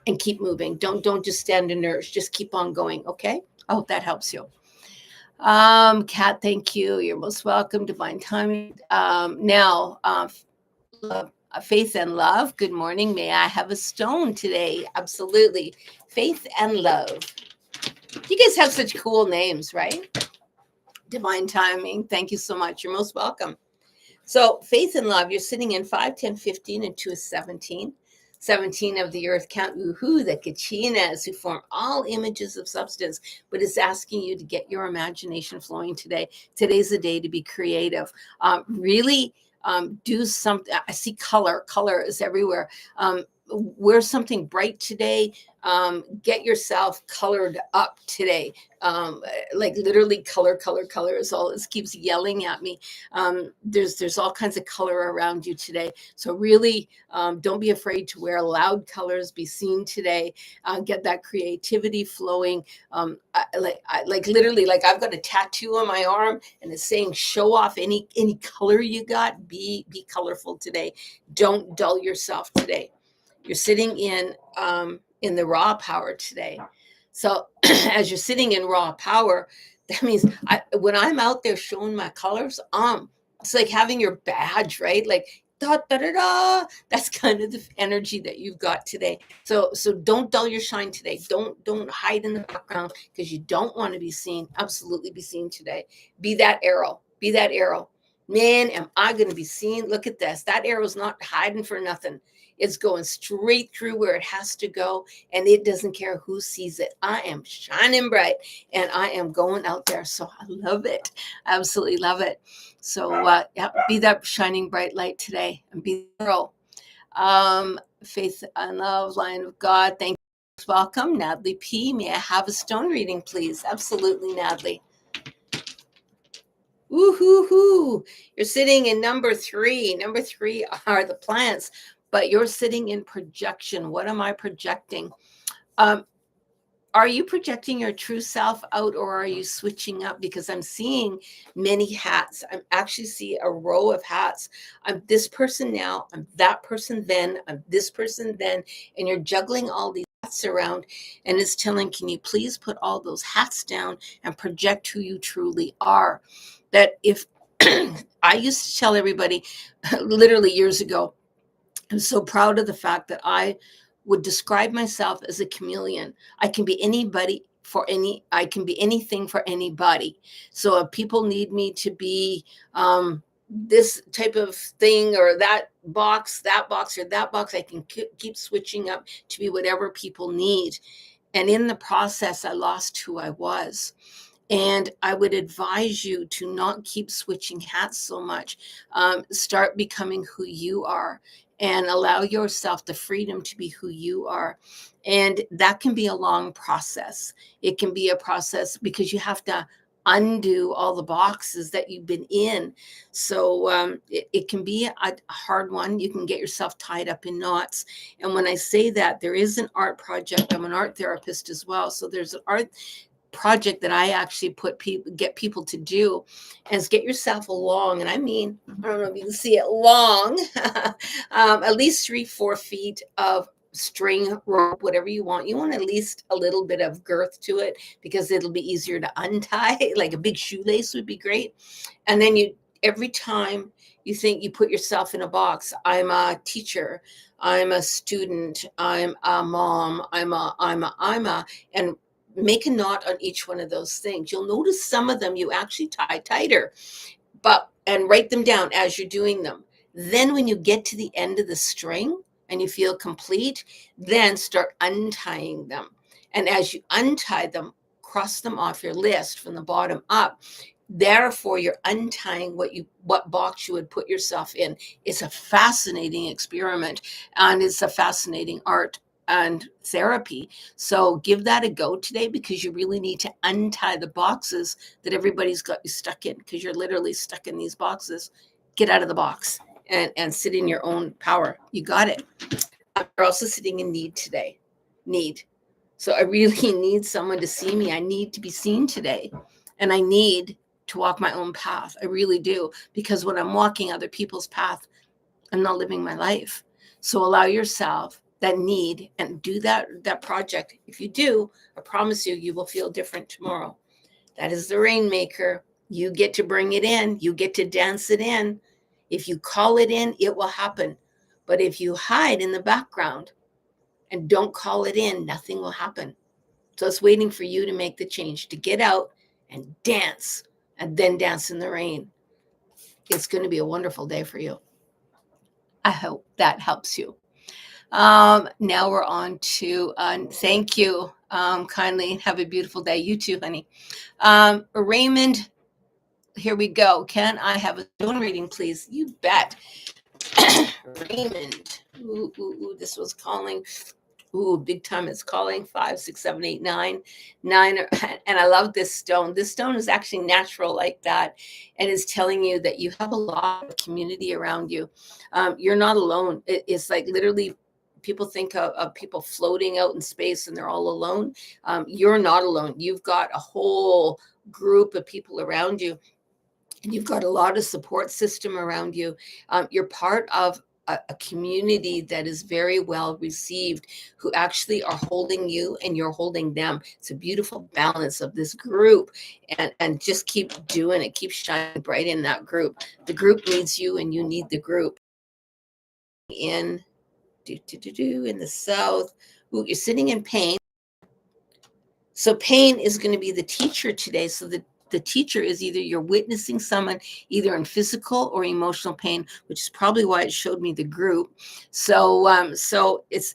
and keep moving. Don't just stand inert. Just keep on going. Okay. I hope that helps you. Kat, thank you. You're most welcome. Divine timing. Now, Faith and Love. Good morning. May I have a stone today? Absolutely. Faith and Love. You guys have such cool names, right? Divine timing. Thank you so much. You're most welcome. So Faith and Love, you're sitting in 5, 10, 15, and 2 is 17. 17 of the earth count, woohoo, the kachinas, who form all images of substance, but it's asking you to get your imagination flowing today. Today's the day to be creative. Really do something. I see color is everywhere. Wear something bright today. Get yourself colored up today. Like literally color is all. It keeps yelling at me. There's all kinds of color around you today. So really, don't be afraid to wear loud colors. Be seen today. Get that creativity flowing. Like literally, like I've got a tattoo on my arm, and it's saying, "Show off any color you got. Be colorful today. Don't dull yourself today." You're sitting in the raw power today. So as you're sitting in raw power, that means when I'm out there showing my colors, it's like having your badge, right? Like da da da da. That's kind of the energy that you've got today. So don't dull your shine today. Don't hide in the background, because you don't want to be seen. Absolutely be seen today. Be that arrow. Be that arrow. Man, am I going to be seen? Look at this. That arrow's not hiding for nothing. It's going straight through where it has to go, and it doesn't care who sees it. I am shining bright, and I am going out there. So I love it. I absolutely love it. So be that shining bright light today, and be the girl. Faith and Love, Lion of God. Thank you. Welcome, Natalie P. May I have a stone reading, please? Absolutely, Natalie. Woo-hoo-hoo. You're sitting in number 3. Number 3 are the plants, but you're sitting in projection. What am I projecting? Are you projecting your true self out, or are you switching up? Because I'm seeing many hats. I'm actually see a row of hats. I'm this person now, I'm that person then, I'm this person then, and you're juggling all these hats around, and it's telling, can you please put all those hats down and project who you truly are? That if I used to tell everybody literally years ago, I'm so proud of the fact that I would describe myself as a chameleon. I can be anybody for any, I can be anything for anybody. So if people need me to be this type of thing, or that box, or that box, I can keep switching up to be whatever people need. And in the process, I lost who I was. And I would advise you to not keep switching hats so much. Start becoming who you are and allow yourself the freedom to be who you are. And that can be a long process. It can be a process because you have to undo all the boxes that you've been in. So it can be a hard one. You can get yourself tied up in knots. And when I say that, there is an art project. I'm an art therapist as well. So there's an art project that I actually get people to do, is get yourself a long, and I mean, I don't know if you can see it, long, at least 3-4 feet of string, rope, whatever you want. You want at least a little bit of girth to it because it'll be easier to untie. Like a big shoelace would be great. And then every time you think you put yourself in a box, I'm a teacher, I'm a student, I'm a mom, I'm a, and make a knot on each one of those things. You'll notice some of them you actually tie tighter, and write them down as you're doing them. Then when you get to the end of the string and you feel complete, then start untying them. And as you untie them, cross them off your list from the bottom up. Therefore, you're untying what box you would put yourself in. It's a fascinating experiment, and it's a fascinating art and therapy. So give that a go today, because you really need to untie the boxes that everybody's got you stuck in, because you're literally stuck in these boxes. Get out of the box and sit in your own power. You got it. You're also sitting in need today. Need. So I really need someone to see me. I need to be seen today. And I need to walk my own path. I really do. Because when I'm walking other people's path, I'm not living my life. So allow yourself that need and do that project. If you do, I promise you, you will feel different tomorrow. That is the rainmaker. You get to bring it in. You get to dance it in. If you call it in, it will happen. But if you hide in the background and don't call it in, nothing will happen. So it's waiting for you to make the change, to get out and dance, and then dance in the rain. It's going to be a wonderful day for you. I hope that helps you. Now we're on to, thank you kindly. Have a beautiful day. You too, honey. Raymond, here we go. Can I have a stone reading, please? You bet. Raymond. Ooh, this was calling. Ooh, big time. It's calling 5, 6, 7, 8, 9. And I love this stone. This stone is actually natural like that, and is telling you that you have a lot of community around you. You're not alone. It's like literally, people think of people floating out in space and they're all alone. You're not alone. You've got a whole group of people around you, and you've got a lot of support system around you. You're part of a community that is very well received, who actually are holding you and you're holding them. It's a beautiful balance of this group, and just keep doing it. Keep shining bright in that group. The group needs you and you need the group. In the south. Ooh, you're sitting in pain. So pain is going to be the teacher today. So the teacher is either you're witnessing someone either in physical or emotional pain, which is probably why it showed me the group. So so it's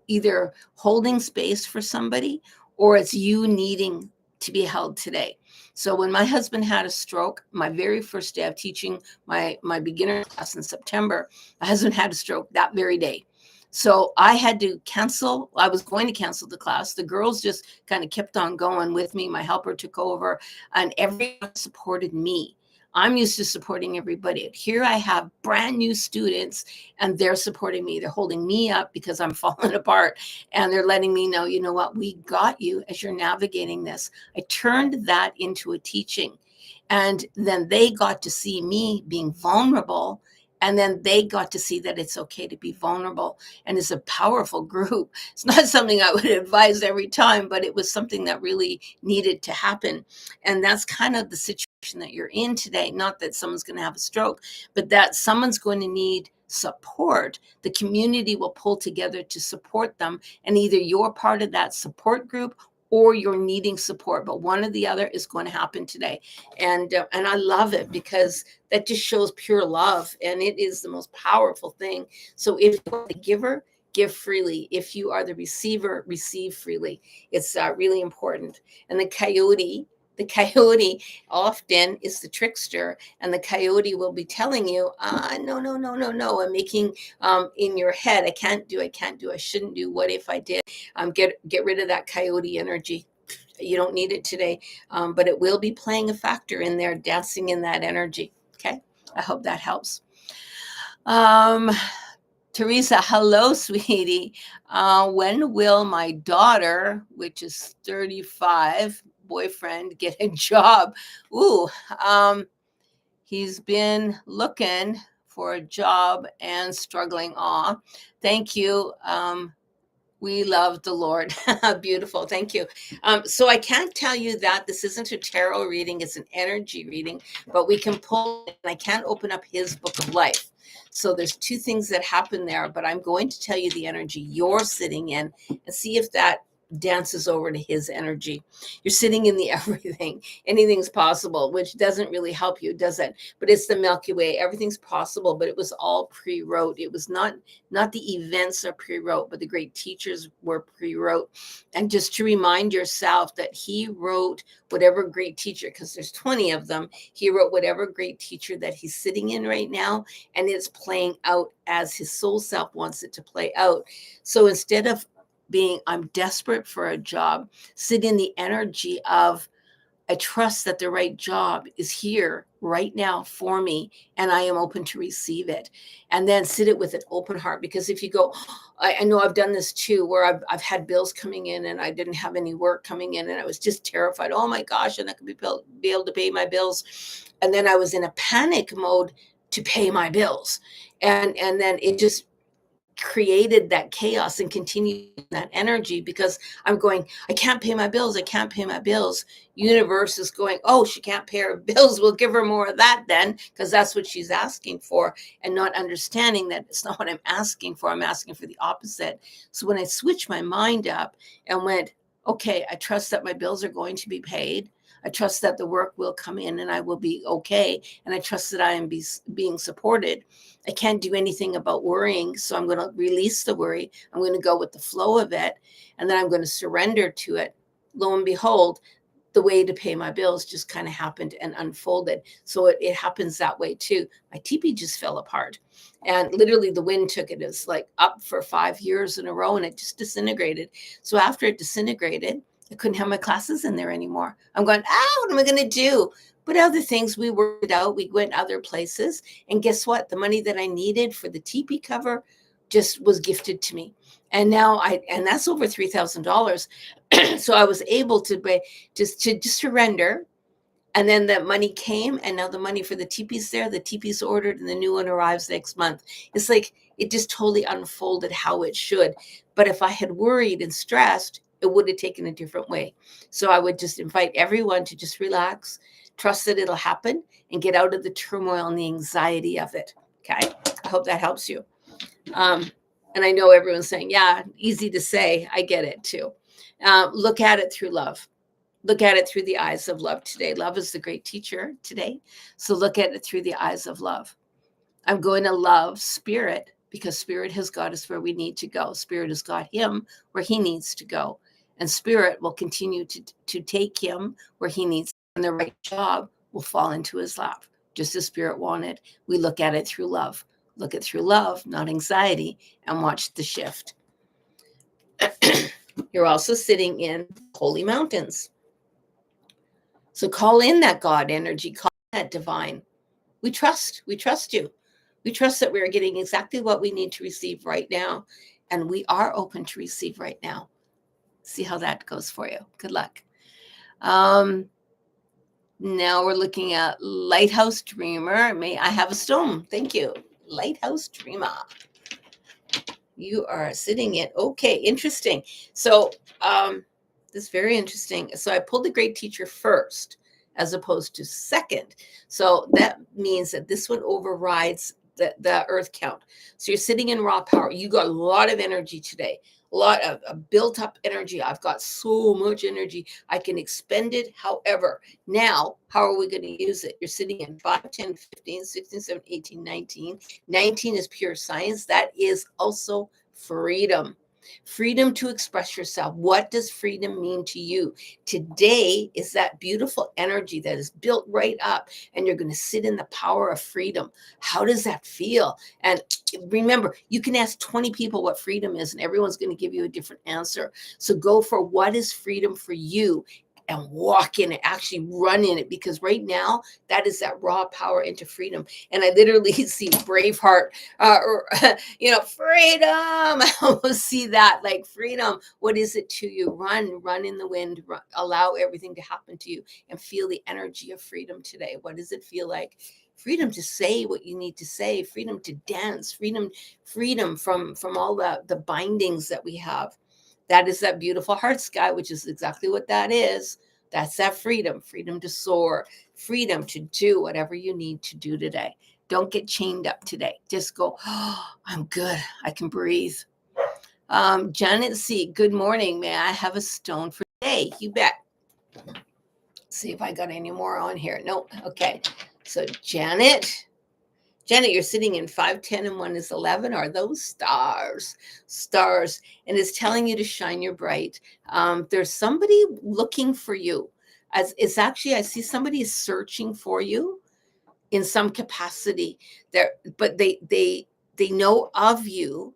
either holding space for somebody, or it's you needing to be held today. So when my husband had a stroke, my very first day of teaching my beginner class in September, my husband had a stroke that very day. So I had to cancel. I was going to cancel the class. The girls just kind of kept on going with me. My helper took over, and everyone supported me. I'm used to supporting everybody. Here I have brand new students and they're supporting me. They're holding me up because I'm falling apart. And they're letting me know, you know what, we got you as you're navigating this. I turned that into a teaching. And then they got to see me being vulnerable. And then they got to see that it's okay to be vulnerable. And it's a powerful group. It's not something I would advise every time, but it was something that really needed to happen. And that's kind of the situation that you're in today. Not that someone's going to have a stroke, but that someone's going to need support. The community will pull together to support them. And either you're part of that support group or you're needing support, but one or the other is going to happen today. And I love it because that just shows pure love, and it is the most powerful thing. So if you're the giver, give freely. If you are the receiver, receive freely. It's really important. And the coyote often is the trickster, and the coyote will be telling you, no, no, no, no, no. I'm making in your head, I can't do, I shouldn't do. What if I did? Get rid of that coyote energy. You don't need it today, but it will be playing a factor in there, dancing in that energy. Okay, I hope that helps. Teresa, hello, sweetie. When will my daughter, which is 35, boyfriend, get a job? Ooh, he's been looking for a job and struggling. Aw, thank you. We love the Lord. Beautiful. Thank you. So I can't tell you that this isn't a tarot reading, it's an energy reading, but we can pull, and I can't open up his book of life. So there's two things that happen there, but I'm going to tell you the energy you're sitting in and see if that dances over to his energy. You're sitting in the everything. Anything's possible, which doesn't really help you, does it? But it's the Milky Way. Everything's possible, but it was all pre-wrote. It was not the events are pre-wrote, but the great teachers were pre-wrote. And just to remind yourself that he wrote whatever great teacher, because there's 20 of them, he wrote whatever great teacher that he's sitting in right now, and it's playing out as his soul self wants it to play out. So instead of being, I'm desperate for a job, sit in the energy of, I trust that the right job is here right now for me, and I am open to receive it. And then sit it with an open heart. Because if you go, I know I've done this too, where I've had bills coming in and I didn't have any work coming in, and I was just terrified. Oh my gosh, and I could be able to pay my bills. And then I was in a panic mode to pay my bills. And then it just created that chaos and continued that energy, because I'm going, I can't pay my bills. I can't pay my bills. Universe is going, oh, she can't pay her bills. We'll give her more of that then, because that's what she's asking for, and not understanding that it's not what I'm asking for. I'm asking for the opposite. So when I switched my mind up and went, okay, I trust that my bills are going to be paid. I trust that the work will come in and I will be okay. And I trust that I am being supported. I can't do anything about worrying. So I'm going to release the worry. I'm going to go with the flow of it. And then I'm going to surrender to it. Lo and behold, the way to pay my bills just kind of happened and unfolded. So it happens that way too. My teepee just fell apart. And literally the wind took it. It's like up for 5 years in a row, and it just disintegrated. So after it disintegrated, I couldn't have my classes in there anymore. I'm going, what am I going to do? But other things, we worked out. We went other places. And guess what? The money that I needed for the teepee cover just was gifted to me. And now and that's over $3,000. So I was able to just surrender. And then the money came, and now the money for the teepee's there. The teepee's ordered, and the new one arrives next month. It's like it just totally unfolded how it should. But if I had worried and stressed, it would have taken a different way. So I would just invite everyone to just relax, trust that it'll happen, and get out of the turmoil and the anxiety of it. Okay. I hope that helps you. And I know everyone's saying, yeah, easy to say. I get it too. Look at it through love. Look at it through the eyes of love today. Love is the great teacher today. So look at it through the eyes of love. I'm going to love spirit, because spirit has got us where we need to go. Spirit has got him where he needs to go. And spirit will continue to take him where he needs, and the right job will fall into his lap, just as spirit wanted. We look at it through love. Look at it through love, not anxiety, and watch the shift. You're also sitting in holy mountains. So call in that God energy. Call that, divine. We trust you. We trust that we're getting exactly what we need to receive right now. And we are open to receive right now. See how that goes for you. Good luck. Now we're looking at Lighthouse Dreamer. May I have a stone? Thank you. Lighthouse Dreamer. You are sitting in. Okay, interesting. So this is very interesting. So I pulled the great teacher first as opposed to second. So that means that this one overrides the earth count. So you're sitting in raw power. You got a lot of energy today, a lot of built up energy. I've got so much energy. I can expend it. However, now, how are we going to use it? You're sitting in 5, 10, 15, 16, 17, 18, 19. 19 is pure science. That is also freedom. Freedom to express yourself. What does freedom mean to you? Today is that beautiful energy that is built right up, and you're going to sit in the power of freedom. How does that feel? And remember, you can ask 20 people what freedom is, and everyone's going to give you a different answer. So go for what is freedom for you, and walk in it, actually run in it, because right now that is that raw power into freedom. And I literally see Braveheart, or freedom. I almost see that, like, freedom. What is it to you? Run in the wind. Allow everything to happen to you, and feel the energy of freedom today. What does it feel like? Freedom to say what you need to say. Freedom to dance. Freedom from all the bindings that we have. That is that beautiful heart sky, which is exactly what that is. That's that freedom to soar, freedom to do whatever you need to do today. Don't get chained up today. Just go, oh, I'm good. I can breathe. Janet C., good morning. May I have a stone for today? You bet. See if I got any more on here. Nope. Okay. So Janet, you're sitting in 5, 10, and 1 is 11. Are those stars? Stars. And it's telling you to shine your bright. There's somebody looking for you. As it's actually, I see somebody is searching for you in some capacity there, but they know of you,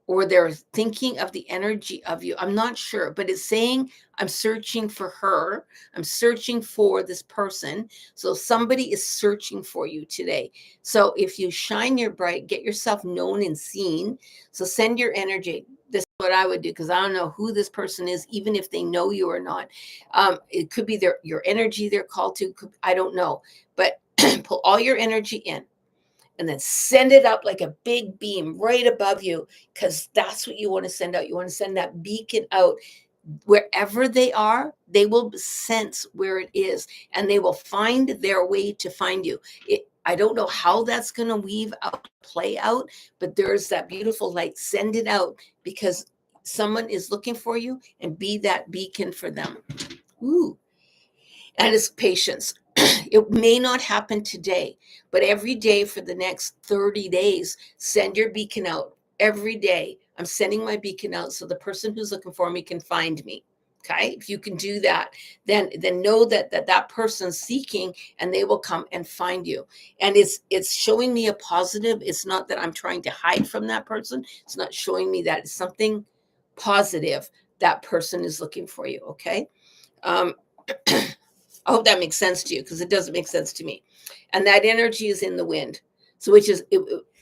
or they're thinking of the energy of you. I'm not sure, but it's saying, I'm searching for her. I'm searching for this person. So somebody is searching for you today. So if you shine your bright, get yourself known and seen. So send your energy. This is what I would do, because I don't know who this person is, even if they know you or not. It could be your energy they're called to. I don't know. But pull all your energy in, and then send it up like a big beam right above you, because that's what you want to send out. You want to send that beacon out. Wherever they are, they will sense where it is, and they will find their way to find you. I don't know how that's going to play out, but there's that beautiful light. Send it out, because someone is looking for you, and be that beacon for them. Ooh. And it's patience. It may not happen today, but every day for the next 30 days, send your beacon out. Every day, I'm sending my beacon out so the person who's looking for me can find me. Okay, if you can do that, then know that person's seeking, and they will come and find you. And it's showing me a positive. It's not that I'm trying to hide from that person. It's not showing me that. It's something positive. That person is looking for you. Okay. I hope that makes sense to you, because it doesn't make sense to me. And that energy is in the wind. So which is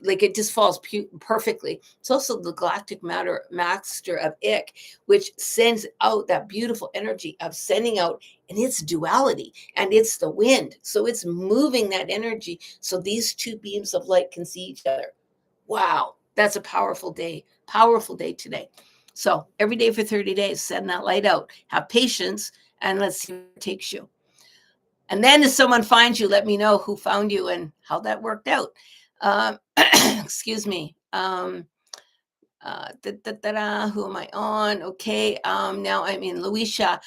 like it just falls perfectly. It's also the galactic master of Ik, which sends out that beautiful energy of sending out, and it's duality, and it's the wind. So it's moving that energy so these two beams of light can see each other. Wow, that's a powerful day today. So every day for 30 days, send that light out. Have patience, and let's see where it takes you. And then if someone finds you, let me know who found you and how that worked out. Excuse me. Who am I on? Okay. Now I'm in Luisha.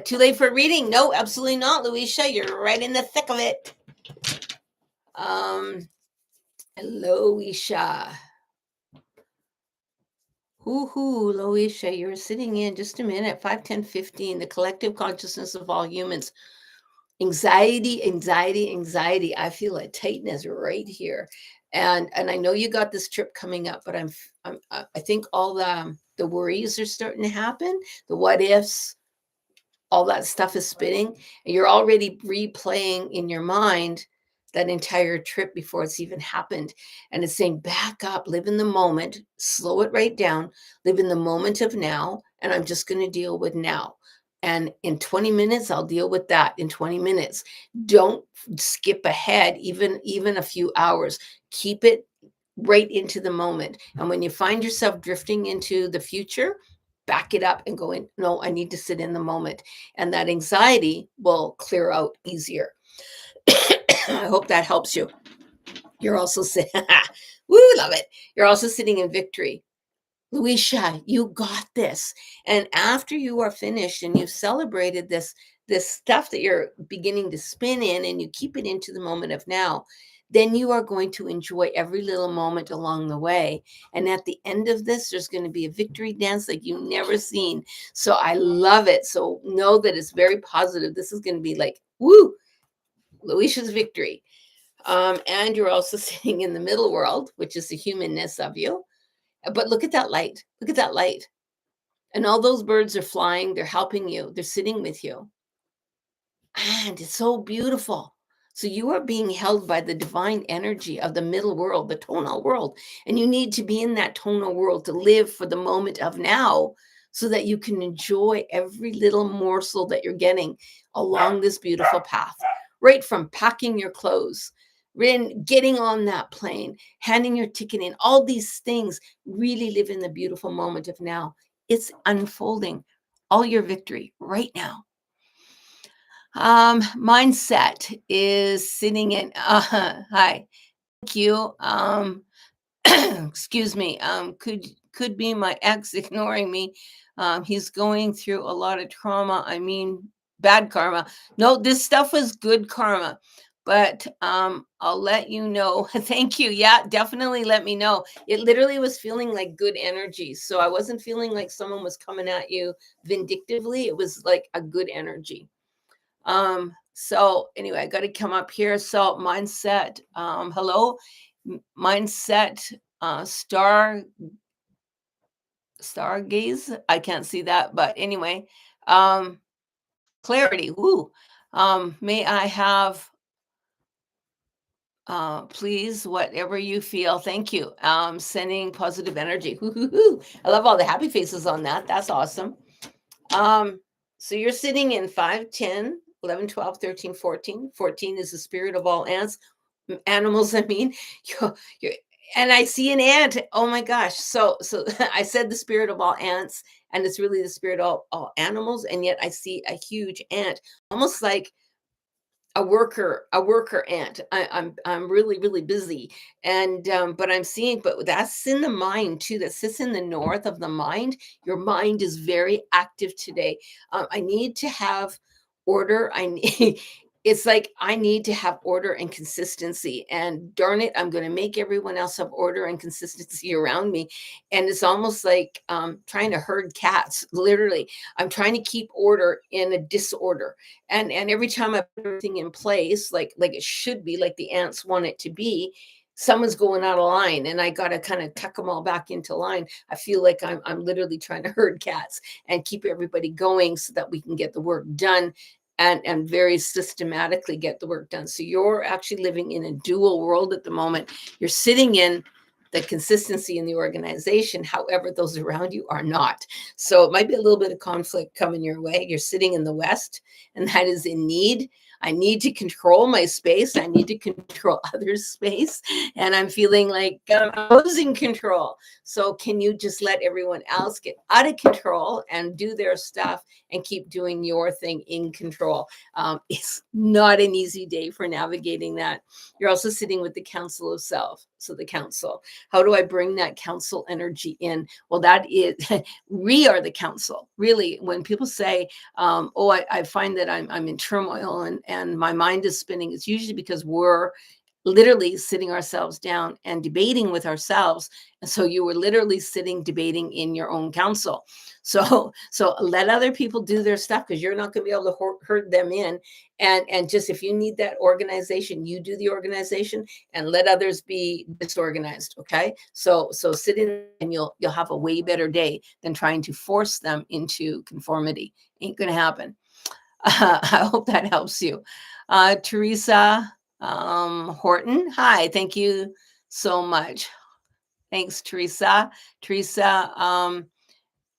Too late for reading? No, absolutely not, Luisha. You're right in the thick of it. Hello, Luisha. Loisha, you're sitting in just a minute, 5, 10, 15, the collective consciousness of all humans. Anxiety. I feel a tightness right here. And I know you got this trip coming up, but I think all the worries are starting to happen. The what ifs, all that stuff is spinning, and you're already replaying in your mind that entire trip before it's even happened. And it's saying, back up, live in the moment, slow it right down, live in the moment of now, and I'm just going to deal with now. And in 20 minutes, I'll deal with that in 20 minutes. Don't skip ahead, even a few hours. Keep it right into the moment. And when you find yourself drifting into the future, back it up and go in, no, I need to sit in the moment. And that anxiety will clear out easier. I hope that helps you. You're also sitting, woo, love it. You're also sitting in victory. Luisha, you got this. And after you are finished and you've celebrated this stuff that you're beginning to spin in, and you keep it into the moment of now, then you are going to enjoy every little moment along the way. And at the end of this, there's going to be a victory dance like you've never seen. So I love it. So know that it's very positive. This is going to be like, woo, Luisha's victory. And you're also sitting in the middle world, which is the humanness of you. But look at that light. Look at that light. And all those birds are flying. They're helping you. They're sitting with you. And it's so beautiful. So you are being held by the divine energy of the middle world, the tonal world. And you need to be in that tonal world to live for the moment of now, so that you can enjoy every little morsel that you're getting along this beautiful path. Right from packing your clothes, getting on that plane, handing your ticket in, all these things, really live in the beautiful moment of now. It's unfolding, all your victory right now. Mindset is sitting in, hi, thank you. Excuse me. Could be my ex ignoring me. He's going through a lot of trauma. I mean, bad karma. No, this stuff was good karma. But I'll let you know. Thank you. Yeah, definitely let me know. It literally was feeling like good energy. So I wasn't feeling like someone was coming at you vindictively. It was like a good energy. So anyway, I got to come up here. So mindset, hello, mindset, stargaze. I can't see that, but anyway, um, clarity. Woo. May I have, please, whatever you feel. Thank you. Sending positive energy. Woo-hoo-hoo. I love all the happy faces on that. That's awesome. So you're sitting in 5, 10, 11, 12, 13, 14. 14 is the spirit of all animals. I mean, you're, and I see an ant. Oh my gosh. So I said the spirit of all ants, and it's really the spirit of all animals. And yet I see a huge ant, almost like a worker ant. I'm really busy, and but I'm seeing, but that's in the mind too. That sits in the north of the mind. Your mind is very active today. I need to have order. I need. It's like I need to have order and consistency. And darn it, I'm going to make everyone else have order and consistency around me. And it's almost like trying to herd cats. Literally, I'm trying to keep order in a disorder. And every time I put everything in place, like it should be, like the ants want it to be, someone's going out of line, and I got to kind of tuck them all back into line. I feel like I'm literally trying to herd cats and keep everybody going so that we can get the work done, and very systematically get the work done. So you're actually living in a dual world at the moment. You're sitting in the consistency in the organization. However, those around you are not. So it might be a little bit of conflict coming your way. You're sitting in the West, and that is in need. I need to control my space. I need to control others' space. And I'm feeling like I'm losing control. So can you just let everyone else get out of control and do their stuff and keep doing your thing in control? It's not an easy day for navigating that. You're also sitting with the Council of Self. So the council, how do I bring that council energy in? Well, that is, we are the council. Really, when people say, oh, I find that I'm in turmoil and my mind is spinning, it's usually because we're literally sitting ourselves down and debating with ourselves. And so you were literally sitting debating in your own council. So let other people do their stuff, because you're not going to be able to herd them in. And just, if you need that organization, you do the organization and let others be disorganized. Okay. So sit in, and you'll have a way better day than trying to force them into conformity. Ain't going to happen. I hope that helps you. Teresa Horton, hi, thank you so much. Thanks, Teresa. Teresa,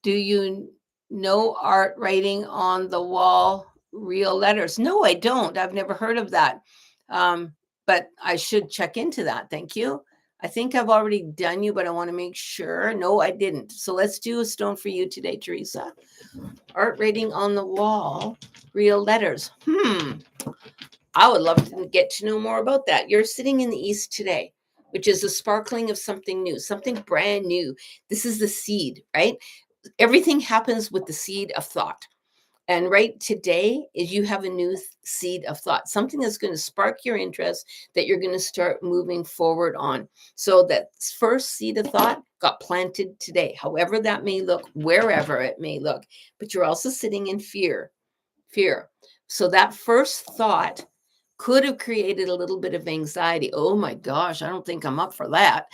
do you know art writing on the wall, real letters? No, I don't. I've never heard of that. Um, but I should check into that. Thank you. I think I've already done you, but I want to make sure. No, I didn't. So let's do a stone for you today, Teresa. Art writing on the wall, real letters. I would love to get to know more about that. You're sitting in the East today, which is the sparkling of something new, something brand new. This is the seed, right? Everything happens with the seed of thought. And right today is you have a new seed of thought, something that's going to spark your interest that you're going to start moving forward on. So that first seed of thought got planted today, however that may look, wherever it may look. But you're also sitting in fear. So that first thought could have created a little bit of anxiety. Oh my gosh, I don't think I'm up for that.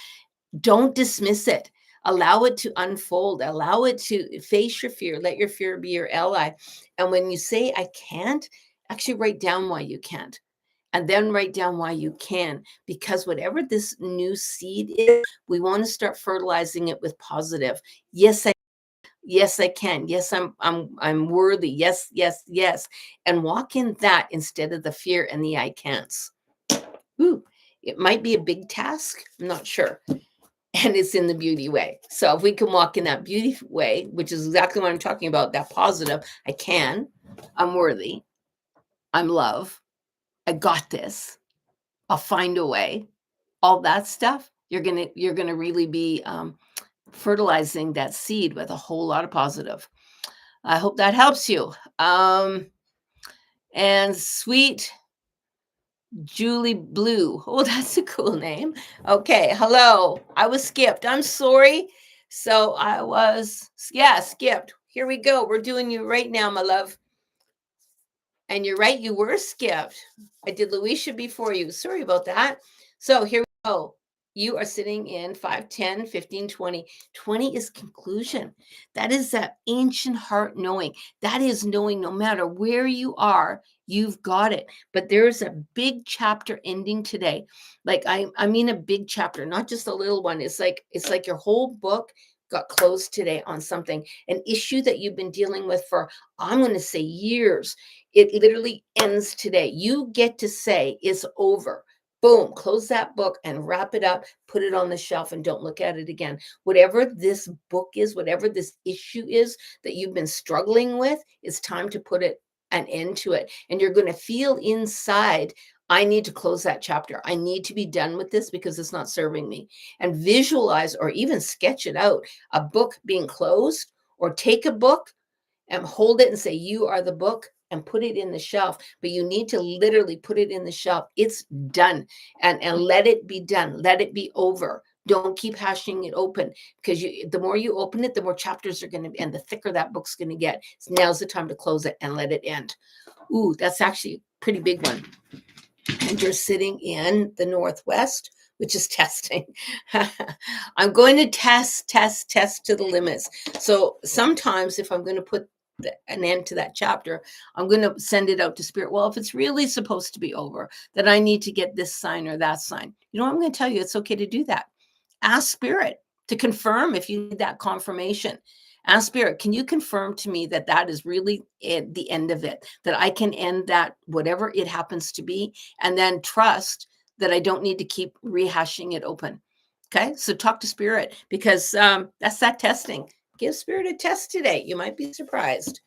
Don't dismiss it. Allow it to unfold. Allow it to face your fear. Let your fear be your ally. And when you say, I can't, actually write down why you can't. And then write down why you can. Because whatever this new seed is, we want to start fertilizing it with positive. Yes, I can. Yes, I'm worthy. Yes, yes, yes. And walk in that instead of the fear and the I can'ts. Ooh, it might be a big task. I'm not sure. And it's in the beauty way. So if we can walk in that beauty way, which is exactly what I'm talking about, that positive, I can, I'm worthy, I'm love, I got this, I'll find a way, all that stuff, you're gonna really be fertilizing that seed with a whole lot of positive. I hope that helps you. And sweet Julie Blue. Oh, that's a cool name. Okay, hello. I was skipped. I'm sorry. So I was, yeah, skipped. Here we go. We're doing you right now, my love. And you're right, you were skipped. I did Luisha before you. Sorry about that. So here we go. You are sitting in 5, 10, 15, 20. 20 is conclusion. That is that ancient heart knowing. That is knowing no matter where you are, you've got it. But there's a big chapter ending today. Like I mean a big chapter, not just a little one. It's like your whole book got closed today on something, an issue that you've been dealing with for, I'm going to say, years. It literally ends today. You get to say it's over. Boom, close that book and wrap it up, put it on the shelf and don't look at it again. Whatever this book is, whatever this issue is that you've been struggling with, it's time to put it an end to it. And you're going to feel inside, I need to close that chapter. I need to be done with this because it's not serving me. And visualize or even sketch it out, a book being closed, or take a book and hold it and say, you are the book, and put it in the shelf. But you need to literally put it in the shelf. It's done. And let it be done. Let it be over. Don't keep hashing it open, because the more you open it, the more chapters are going to be, and the thicker that book's going to get. So now's the time to close it and let it end. Ooh, that's actually a pretty big one. And you're sitting in the Northwest, which is testing. I'm going to test to the limits. So sometimes if I'm going to put an end to that chapter, I'm going to send it out to spirit. Well, if it's really supposed to be over, that I need to get this sign or that sign, you know, I'm going to tell you it's okay to do that. Ask spirit to confirm if you need that confirmation. Ask spirit, can you confirm to me that that is really the end of it, that I can end that, whatever it happens to be, and then trust that I don't need to keep rehashing it open. Okay, so talk to spirit, because that's that testing. Give spirit a test today. You might be surprised.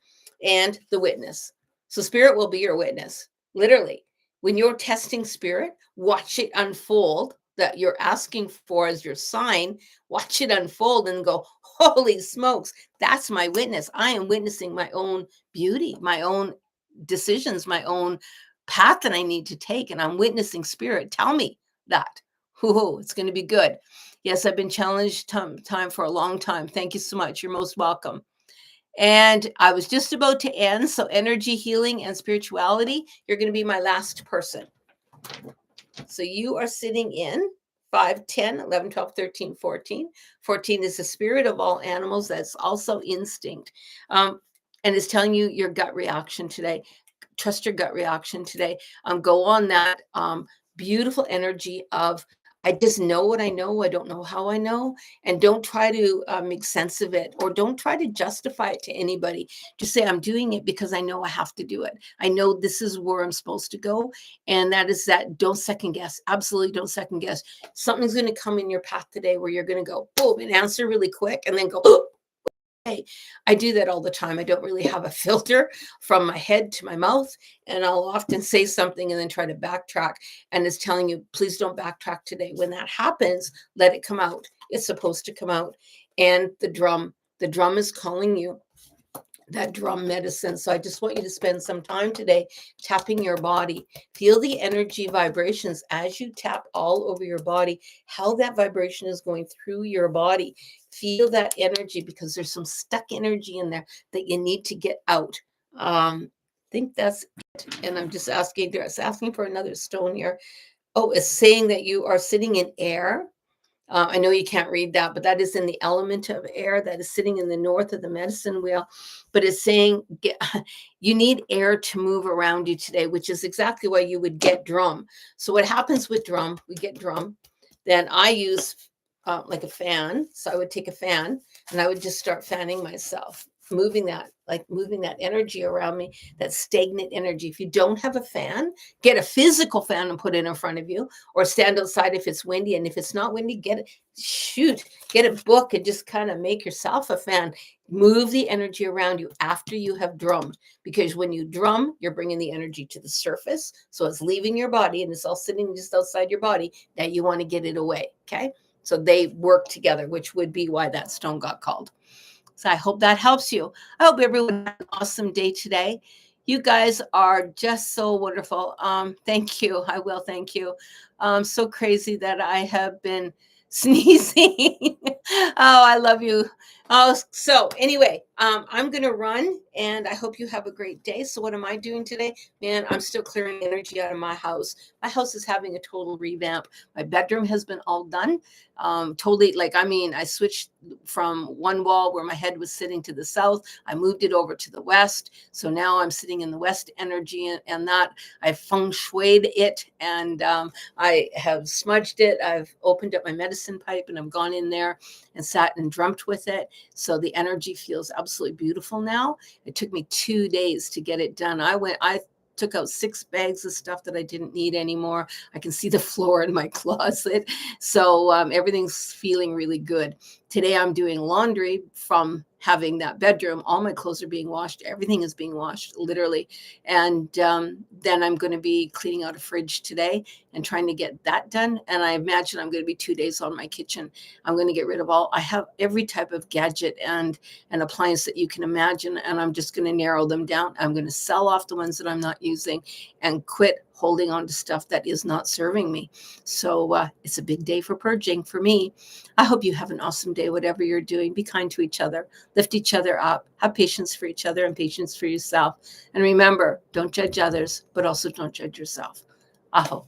And the witness. So spirit will be your witness. Literally, when you're testing spirit, watch it unfold that you're asking for as your sign. Watch it unfold and go, holy smokes, that's my witness. I am witnessing my own beauty, my own decisions, my own path that I need to take. And I'm witnessing spirit. Tell me that. Oh, it's going to be good. Yes, I've been challenged time for a long time. Thank you so much. You're most welcome. And I was just about to end. So energy, healing, and spirituality, you're going to be my last person. So you are sitting in 5, 10, 11, 12, 13, 14. 14 is the spirit of all animals. That's also instinct. And it's telling you your gut reaction today. trust your gut reaction today. Go on that beautiful energy of, I just know what I know. I don't know how I know. And don't try to make sense of it, or don't try to justify it to anybody. Just say, I'm doing it because I know I have to do it. I know this is where I'm supposed to go. And that is that. Don't second guess. Absolutely don't second guess. Something's going to come in your path today where you're going to go, boom, and answer really quick and then go, oh. I do that all the time. I don't really have a filter from my head to my mouth, and I'll often say something and then try to backtrack. And it's telling you, please don't backtrack today. When that happens, let it come out. It's supposed to come out. And the drum is calling you, that drum medicine. So I just want you to spend some time today tapping your body. Feel the energy vibrations as you tap all over your body, how that vibration is going through your body. Feel that energy, because there's some stuck energy in there that you need to get out. I think that's it. And I'm just asking, it's asking for another stone here. Oh, it's saying that you are sitting in air. I know you can't read that, but that is in the element of air that is sitting in the north of the medicine wheel. But it's saying you need air to move around you today, which is exactly why you would get drum. So what happens with drum, we get drum. Then I use like a fan. So I would take a fan and I would just start fanning myself, moving that energy around me, that stagnant energy. If you don't have a fan, get a physical fan and put it in front of you, or stand outside if it's windy. And if it's not windy, get a book and just kind of make yourself a fan. Move the energy around you after you have drummed, because when you drum, you're bringing the energy to the surface. So it's leaving your body and it's all sitting just outside your body. Now you want to get it away. Okay. So they work together, which would be why that stone got called. So I hope that helps you. I hope everyone has an awesome day today. You guys are just so wonderful. Thank you. I will. Thank you. So crazy that I have been sneezing. Oh, I love you. Oh, so anyway, I'm going to run, and I hope you have a great day. So what am I doing today? Man, I'm still clearing energy out of my house. My house is having a total revamp. My bedroom has been all done. Totally, I switched from one wall where my head was sitting to the south. I moved it over to the west. So now I'm sitting in the west energy, and that I feng shuied it, and I have smudged it. I've opened up my medicine pipe and I've gone in there and sat and dreamt with it. So the energy feels absolutely beautiful now. It took me 2 days to get it done. I took out 6 bags of stuff that I didn't need anymore. I can see the floor in my closet. So everything's feeling really good. Today I'm doing laundry from having that bedroom. All my clothes are being washed. Everything is being washed, literally. And then I'm going to be cleaning out a fridge today and trying to get that done. And I imagine I'm going to be 2 days on my kitchen. I'm going to get rid of I have every type of gadget and appliance that you can imagine. And I'm just going to narrow them down. I'm going to sell off the ones that I'm not using and quit holding on to stuff that is not serving me. So it's a big day for purging for me. I hope you have an awesome day, whatever you're doing. Be kind to each other, lift each other up, have patience for each other and patience for yourself. And remember, don't judge others, but also don't judge yourself. Aho.